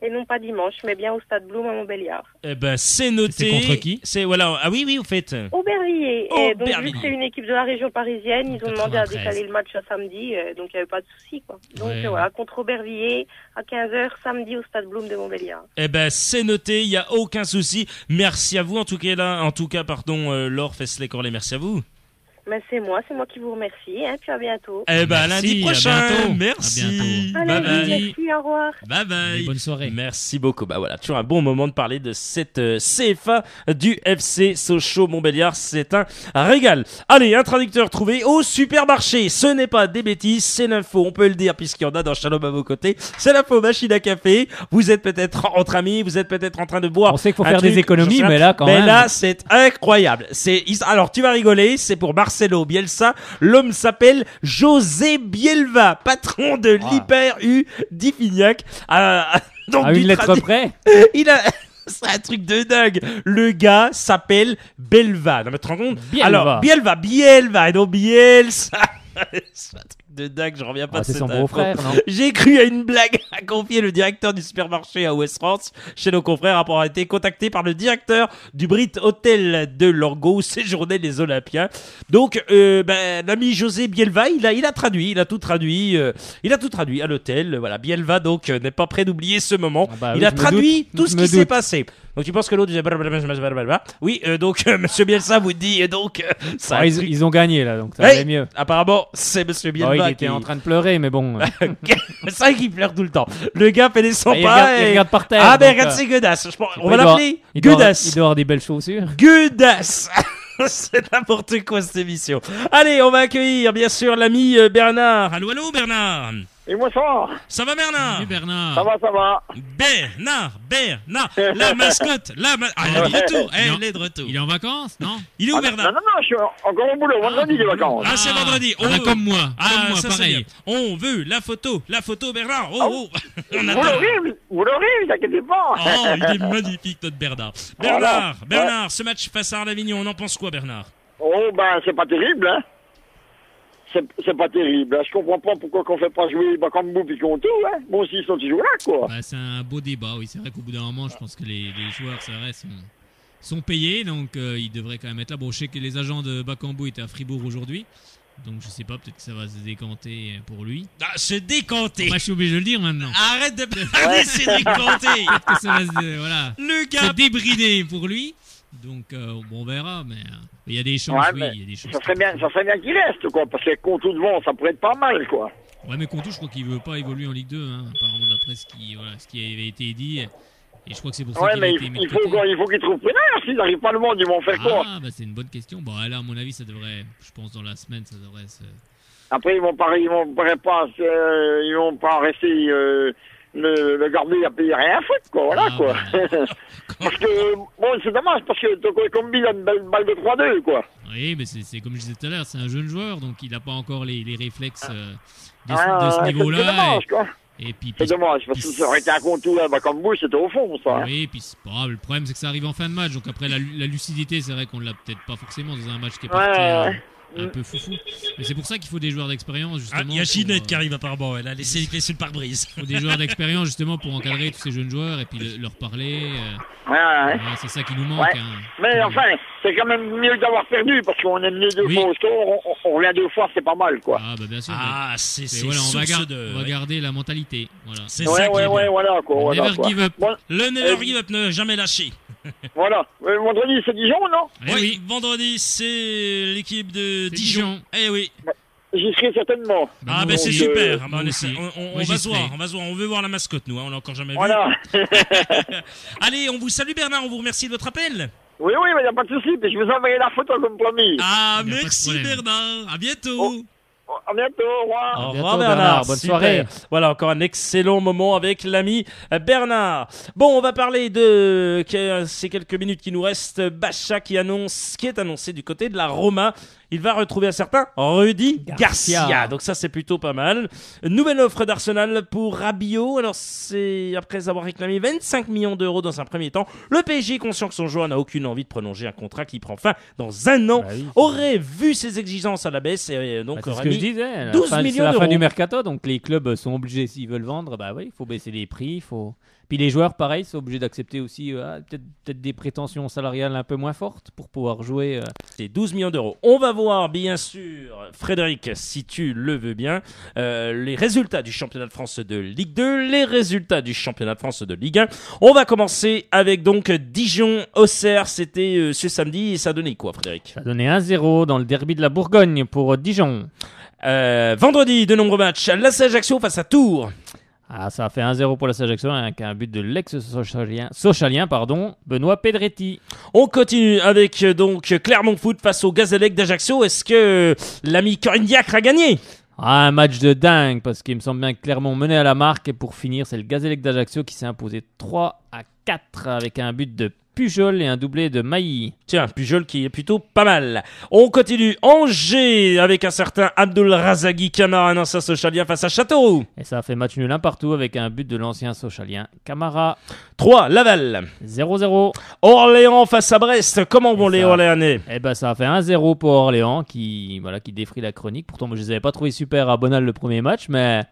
Speaker 8: et non pas dimanche, mais bien au Stade Blum à Montbéliard.
Speaker 1: Eh ben c'est noté.
Speaker 2: C'est contre qui ?
Speaker 1: Ah oui, au fait.
Speaker 8: Aubervilliers. Et donc vu que c'est une équipe de la région parisienne, ils ont demandé à décaler le match à samedi, donc il n'y avait pas de souci quoi. Donc contre Aubervilliers à 15h samedi au Stade Blum de Montbéliard.
Speaker 1: Eh ben c'est noté, il n'y a aucun souci. Merci à vous en tout cas Laure Fesselet-Corlet, merci à vous.
Speaker 8: Mais c'est moi qui vous remercie, puis à bientôt.
Speaker 1: Eh ben, lundi prochain. Merci.
Speaker 8: Bye bye. Merci, au revoir.
Speaker 1: Bye bye.
Speaker 2: Bonne soirée.
Speaker 1: Merci beaucoup. Toujours un bon moment de parler de cette CFA du FC Sochaux-Montbéliard. C'est un régal. Allez, un traducteur trouvé au supermarché. Ce n'est pas des bêtises, c'est l'info. On peut le dire puisqu'il y en a dans Shalom à vos côtés. C'est l'info machine à café. Vous êtes peut-être entre amis, vous êtes peut-être en train de boire.
Speaker 2: On sait qu'il faut faire des économies, mais là, quand même.
Speaker 1: Mais là, c'est incroyable. Alors, tu vas rigoler, c'est pour Marcelo Bielsa. L'homme s'appelle José Bielva, patron de l'Hyper U d'Ifignac. Donc,
Speaker 2: à une lettre près.
Speaker 1: C'est un truc de dingue. Le gars s'appelle Belva. Non, mais tu te rends compte ?
Speaker 2: Bielva.
Speaker 1: Alors, Bielva, et non Bielsa. C'est un truc de dingue, je reviens pas de
Speaker 2: c'est
Speaker 1: cette
Speaker 2: son beau-frère, non ?
Speaker 1: J'ai cru à une blague à confier le directeur du supermarché à Ouest France chez nos confrères après avoir été contacté par le directeur du Brit Hotel de Lorgo où séjournaient les Olympiens. Donc, l'ami José Bielva, il a tout traduit à l'hôtel. Voilà, Bielva donc n'est pas prêt d'oublier ce moment. Il a traduit tout ce qui s'est passé. Donc tu penses que l'autre disait oui, donc Monsieur Bielsa vous dit donc ça.
Speaker 2: Ils ont gagné là, donc ça allait mieux.
Speaker 1: Apparemment, c'est Monsieur Bielva
Speaker 2: il était en train de pleurer, mais bon.
Speaker 1: C'est vrai qu'il pleure tout le temps. Le gars fait des 100 pas
Speaker 2: il regarde par terre.
Speaker 1: Regarde, c'est Gudas. On va l'appeler Gudas.
Speaker 2: Il doit avoir des belles chaussures.
Speaker 1: Gudas. C'est n'importe quoi cette émission. Allez, on va accueillir bien sûr l'ami Bernard. Allô Bernard.
Speaker 10: Et moi ça va.
Speaker 1: Ça va Bernard?
Speaker 2: Salut Bernard.
Speaker 10: Ça va.
Speaker 1: Bernard, la mascotte, elle est de retour.
Speaker 2: Il est en vacances, non?
Speaker 1: Il est où Bernard?
Speaker 10: Non, je suis encore au boulot, vendredi les vacances.
Speaker 1: C'est vendredi.
Speaker 2: Comme moi, pareil.
Speaker 1: On veut la photo Bernard.
Speaker 10: Vous l'aurez, vous inquiétez pas.
Speaker 1: Il est magnifique notre Bernard. Bernard, ce match face à Arles-Avignon, on en pense quoi Bernard?
Speaker 10: C'est pas terrible, hein. C'est pas terrible. Je comprends pas pourquoi qu'on fait pas jouer Bakambu puis qu'on tout, hein. Bon, s'ils sont toujours là, quoi.
Speaker 2: C'est un beau débat, oui. C'est vrai qu'au bout d'un moment, je pense que les joueurs, ça reste, sont payés, donc ils devraient quand même être là. Bon, je sais que les agents de Bakambu étaient à Fribourg aujourd'hui. Donc je sais pas, peut-être que ça va se décanter pour lui.
Speaker 1: Se décanter.
Speaker 2: Je suis obligé de le dire maintenant.
Speaker 1: Arrête de parler, c'est décanter.
Speaker 2: Peut-être que ça va se débrider pour lui. Donc on verra, mais il y a des chances, il y a des chances.
Speaker 10: Ça serait bien qu'il reste, quoi, parce que Contou devant, ça pourrait être pas mal, quoi.
Speaker 2: Ouais, mais Contou, je crois qu'il veut pas évoluer en Ligue 2, apparemment d'après ce qui avait été dit. Et je crois que c'est pour ça qu'il a été mis de côté.
Speaker 10: Il faut qu'il trouve preneur. S'ils n'arrivent pas le monde, ils vont faire quoi?
Speaker 2: C'est une bonne question. Là, à mon avis, ça devrait, je pense, dans la semaine, ça devrait se...
Speaker 10: Après, ils vont pas rester le garder à payer rien à foutre, quoi. Voilà, quoi. Parce que, c'est dommage, parce que Tocombi a une balle de 3-2, quoi.
Speaker 2: Oui, mais c'est comme je disais tout à l'heure, c'est un jeune joueur, donc il n'a pas encore les réflexes de ce niveau-là.
Speaker 10: C'est dommage, quoi.
Speaker 2: Et puis,
Speaker 10: c'est dommage, parce que ça aurait été un contour là, comme vous, c'était au fond, ça.
Speaker 2: Oui, puis c'est pas grave. Le problème, c'est que ça arrive en fin de match. Donc après, la lucidité, c'est vrai qu'on l'a peut-être pas forcément dans un match qui est parti un peu foufou. Mais c'est pour ça qu'il faut des joueurs d'expérience, justement.
Speaker 1: Il y a Ginette qui arrive apparemment, elle a laissé le pare-brise.
Speaker 2: Il faut des joueurs d'expérience, justement, pour encadrer tous ces jeunes joueurs et puis leur parler. C'est ça qui nous manque.
Speaker 10: Mais enfin, c'est quand même mieux d'avoir perdu, parce qu'on est mieux 2 fois au score, on revient 2 fois, c'est pas mal, quoi.
Speaker 2: Bien sûr.
Speaker 1: On
Speaker 2: va garder la mentalité. Voilà.
Speaker 1: C'est ça qui est bien.
Speaker 10: Voilà, quoi.
Speaker 2: Never give up.
Speaker 1: Le never give up, ne jamais lâcher.
Speaker 10: Voilà. Vendredi, c'est Dijon, non?
Speaker 1: Oui, vendredi, c'est l'équipe de Dijon. Oui.
Speaker 10: J'y serai certainement.
Speaker 1: C'est super. On va se voir. On veut voir la mascotte, nous. On l'a encore jamais vu.
Speaker 10: Voilà.
Speaker 1: Allez, on vous salue Bernard. On vous remercie de votre appel.
Speaker 10: Oui, mais il n'y a pas de souci. Je vous enverrai la photo comme promis.
Speaker 1: Ah, merci Bernard. À bientôt.
Speaker 10: À bientôt, au revoir.
Speaker 1: Au revoir Bernard,
Speaker 2: bonne
Speaker 1: super.
Speaker 2: soirée.
Speaker 1: Voilà, encore un excellent moment avec l'ami Bernard. Bon, on va parler de ces quelques minutes qui nous restent. Bacha qui est annoncé du côté de la Roma. Il va retrouver un certain Rudy Garcia. Donc ça, c'est plutôt pas mal. Nouvelle offre d'Arsenal pour Rabiot. Alors, c'est après avoir réclamé 25 millions d'euros dans un premier temps. Le PSG, conscient que son joueur n'a aucune envie de prolonger un contrat qui prend fin dans un an, aurait vu ses exigences à la baisse et donc
Speaker 2: c'est ce
Speaker 1: aurait
Speaker 2: que
Speaker 1: mis
Speaker 2: je disais,
Speaker 1: 12 millions
Speaker 2: c'est la
Speaker 1: d'euros.
Speaker 2: fin du mercato, donc les clubs sont obligés, s'ils veulent vendre, il faut baisser les prix, Puis les joueurs, pareil, sont obligés d'accepter aussi peut-être des prétentions salariales un peu moins fortes pour pouvoir jouer.
Speaker 1: C'est 12 millions d'euros. On va voir, bien sûr, Frédéric, si tu le veux bien, les résultats du championnat de France de Ligue 2, les résultats du championnat de France de Ligue 1. On va commencer avec donc Dijon-Auxerre. C'était ce samedi et ça donnait quoi, Frédéric?
Speaker 2: Ça donnait 1-0 dans le derby de la Bourgogne pour Dijon.
Speaker 1: Vendredi, de nombreux matchs. L'AS Ajaccio face à Tours.
Speaker 2: Ça a fait 1-0 pour la Ajaccio avec un but de l'ex-Sochalien, Benoît Pedretti.
Speaker 1: On continue avec donc Clermont Foot face au Gazélec d'Ajaccio. Est-ce que l'ami Corinne Diacre a gagné?
Speaker 2: Un match de dingue parce qu'il me semble bien que Clermont menait à la marque et pour finir, c'est le Gazélec d'Ajaccio qui s'est imposé 3-4 avec un but de Pujol et un doublé de Mailly.
Speaker 1: Tiens, Pujol qui est plutôt pas mal. On continue. Angers avec un certain Abdul Razagui Camara, un ancien Sochalien face à Châteauroux.
Speaker 2: Et ça a fait match nul 1 partout avec un but de l'ancien Sochalien Camara.
Speaker 1: 3, Laval.
Speaker 2: 0-0.
Speaker 1: Orléans face à Brest. Comment vont les Orléanais?
Speaker 2: Ça a fait 1-0 pour Orléans qui défrit la chronique. Pourtant, moi, je les avais pas trouvés super à Bonal le premier match, mais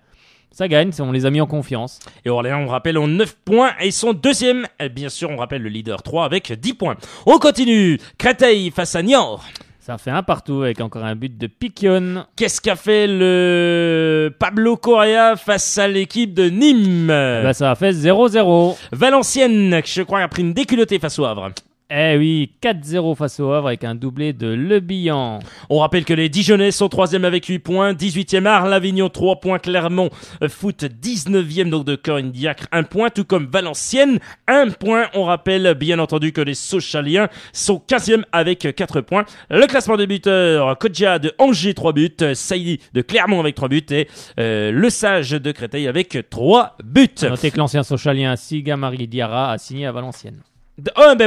Speaker 2: ça gagne, on les a mis en confiance.
Speaker 1: Et Orléans, on rappelle, ont 9 points et ils sont deuxième. Et bien sûr, on rappelle le leader 3 avec 10 points. On continue. Créteil face à Niort.
Speaker 2: Ça a fait 1 partout avec encore un but de Piquion.
Speaker 1: Qu'est-ce qu'a fait le Pablo Correa face à l'équipe de Nîmes?
Speaker 2: Ça a fait 0-0.
Speaker 1: Valenciennes, je crois, a pris une déculottée face au Havre.
Speaker 2: Eh oui, 4-0 face au Havre avec un doublé de Le Bihan.
Speaker 1: On rappelle que les Dijonais sont 3e avec 8 points, 18e Arles-Avignon 3 points, Clermont Foot 19e donc de Corinne Diacre 1 point, tout comme Valenciennes 1 point. On rappelle bien entendu que les Sochaliens sont 15e avec 4 points. Le classement des buteurs, Kodja de Angers 3 buts, Saïdi de Clermont avec 3 buts et Le Sage de Créteil avec 3 buts.
Speaker 2: Notez que l'ancien Sochalien Siga Marie Diarra a signé à Valenciennes.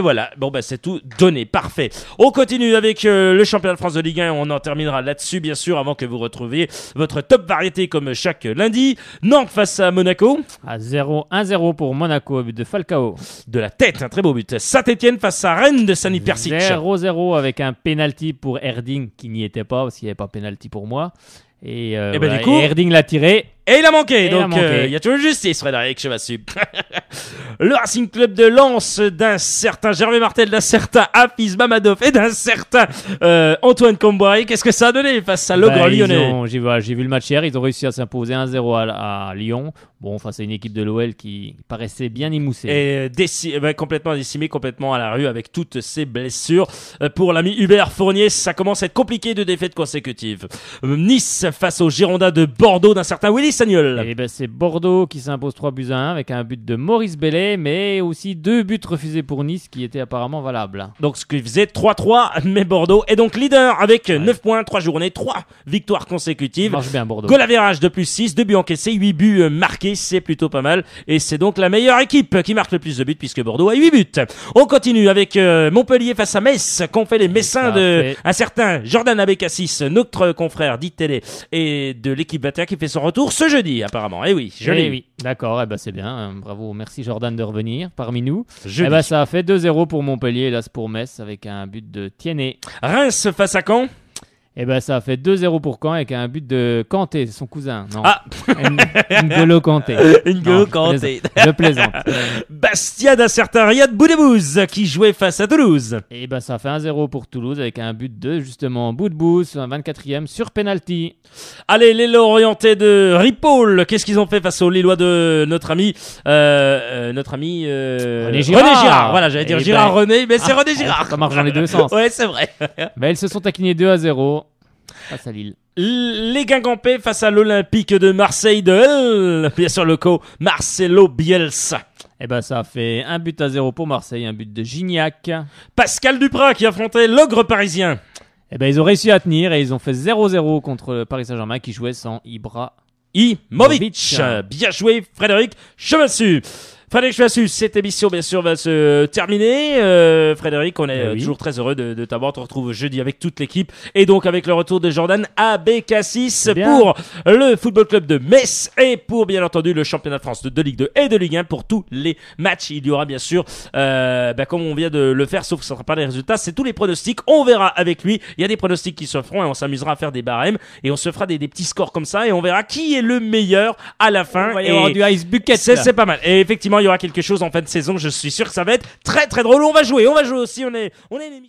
Speaker 1: Voilà, c'est tout donné, parfait. On continue avec le championnat de France de Ligue 1, on en terminera là-dessus bien sûr avant que vous retrouviez votre top variété comme chaque lundi. Nantes face à Monaco.
Speaker 2: 1-0 pour Monaco au but de Falcao.
Speaker 1: De la tête, un très beau but. Saint-Etienne face à Rennes de Sani Persic.
Speaker 2: 0-0 avec un penalty pour Erding qui n'y était pas parce qu'il n'y avait pas penalty pour moi. Et
Speaker 1: du coup,
Speaker 2: Erding l'a tiré.
Speaker 1: Et il a manqué, donc il y a toujours justice, Frédéric Chevassu. Le Racing Club de Lens d'un certain Gervais Martel, d'un certain Hafiz Mamadov et d'un certain Antoine Comboiré. Qu'est-ce que ça a donné face à l'Ogre lyonnais?
Speaker 2: J'ai vu le match hier, ils ont réussi à s'imposer 1-0 à Lyon. Bon, face à une équipe de l'OL qui paraissait bien émoussée.
Speaker 1: Et complètement décimée, complètement à la rue avec toutes ses blessures. Pour l'ami Hubert Fournier, ça commence à être compliqué de défaites consécutives. Nice face aux Girondins de Bordeaux d'un certain Willy Sagnol.
Speaker 2: Et c'est Bordeaux qui s'impose 3-1 avec un but de Maurice Bellet, mais aussi 2 buts refusés pour Nice qui étaient apparemment valables.
Speaker 1: Donc ce qui faisait 3-3, mais Bordeaux est donc leader avec 9 points, 3 journées, 3 victoires consécutives.
Speaker 2: Marche bien Bordeaux.
Speaker 1: Goal average de plus 6, 2 buts encaissés, 8 buts marqués, c'est plutôt pas mal. Et c'est donc la meilleure équipe qui marque le plus de buts puisque Bordeaux a 8 buts. On continue avec Montpellier face à Metz, qu'ont fait les Messins un certain Jordan Abécassis, notre confrère d'ITélé et de l'équipe 21 qui fait son retour ce jeudi apparemment. Eh oui,
Speaker 2: oui. D'accord, c'est bien. Bravo, merci Jordan de revenir parmi nous. Ça a fait 2-0 pour Montpellier, hélas pour Metz avec un but de Tiennet.
Speaker 1: Reims face à Caen.
Speaker 2: Ça a fait 2-0 pour Caen avec un but de Kanté, son cousin. Non.
Speaker 1: N'Golo
Speaker 2: Kanté.
Speaker 1: N'Golo Kanté.
Speaker 2: Je plaisante.
Speaker 1: Bastia d'un certain Riyad Boudebouz qui jouait face à Toulouse.
Speaker 2: Ça a fait 1-0 pour Toulouse avec un but de justement Boudebouz, un 24e sur penalty.
Speaker 1: Allez, les Lorientais de Ripoll, qu'est-ce qu'ils ont fait face aux Lillois de notre ami
Speaker 2: René Girard.
Speaker 1: Voilà, j'allais dire Girard René, mais c'est René Girard.
Speaker 2: Ça marche dans les deux sens.
Speaker 1: Ouais, c'est vrai.
Speaker 2: Ils se sont taquinés 2-0. Face à Lille.
Speaker 1: Les Guingampais face à l'Olympique de Marseille de bien sûr le co Marcelo Bielsa.
Speaker 2: Eh ben, ça a fait 1-0 pour Marseille, un but de Gignac.
Speaker 1: Pascal Duprat qui affrontait l'ogre parisien.
Speaker 2: Eh ben, ils ont réussi à tenir et ils ont fait 0-0 contre le Paris Saint-Germain qui jouait sans
Speaker 1: Ibrahimovic. Bien joué, Frédéric Chevassus. Frédéric Chevassus, cette émission bien sûr va se terminer. Frédéric, on est toujours très heureux de t'avoir. On te retrouve jeudi avec toute l'équipe et donc avec le retour de Jordan Abécassis pour le Football Club de Metz et pour bien entendu le championnat de France de Ligue 2 et de Ligue 1 pour tous les matchs. Il y aura bien sûr, comme on vient de le faire, sauf que ce ne sera pas les résultats, c'est tous les pronostics. On verra avec lui. Il y a des pronostics qui se feront et on s'amusera à faire des barèmes et on se fera des petits scores comme ça et on verra qui est le meilleur à la fin.
Speaker 2: On va y avoir du ice bucket.
Speaker 1: C'est pas mal. Et effectivement, il y aura quelque chose en fin de saison. Je suis sûr que ça va être très très drôle. On va jouer aussi. On est une émission.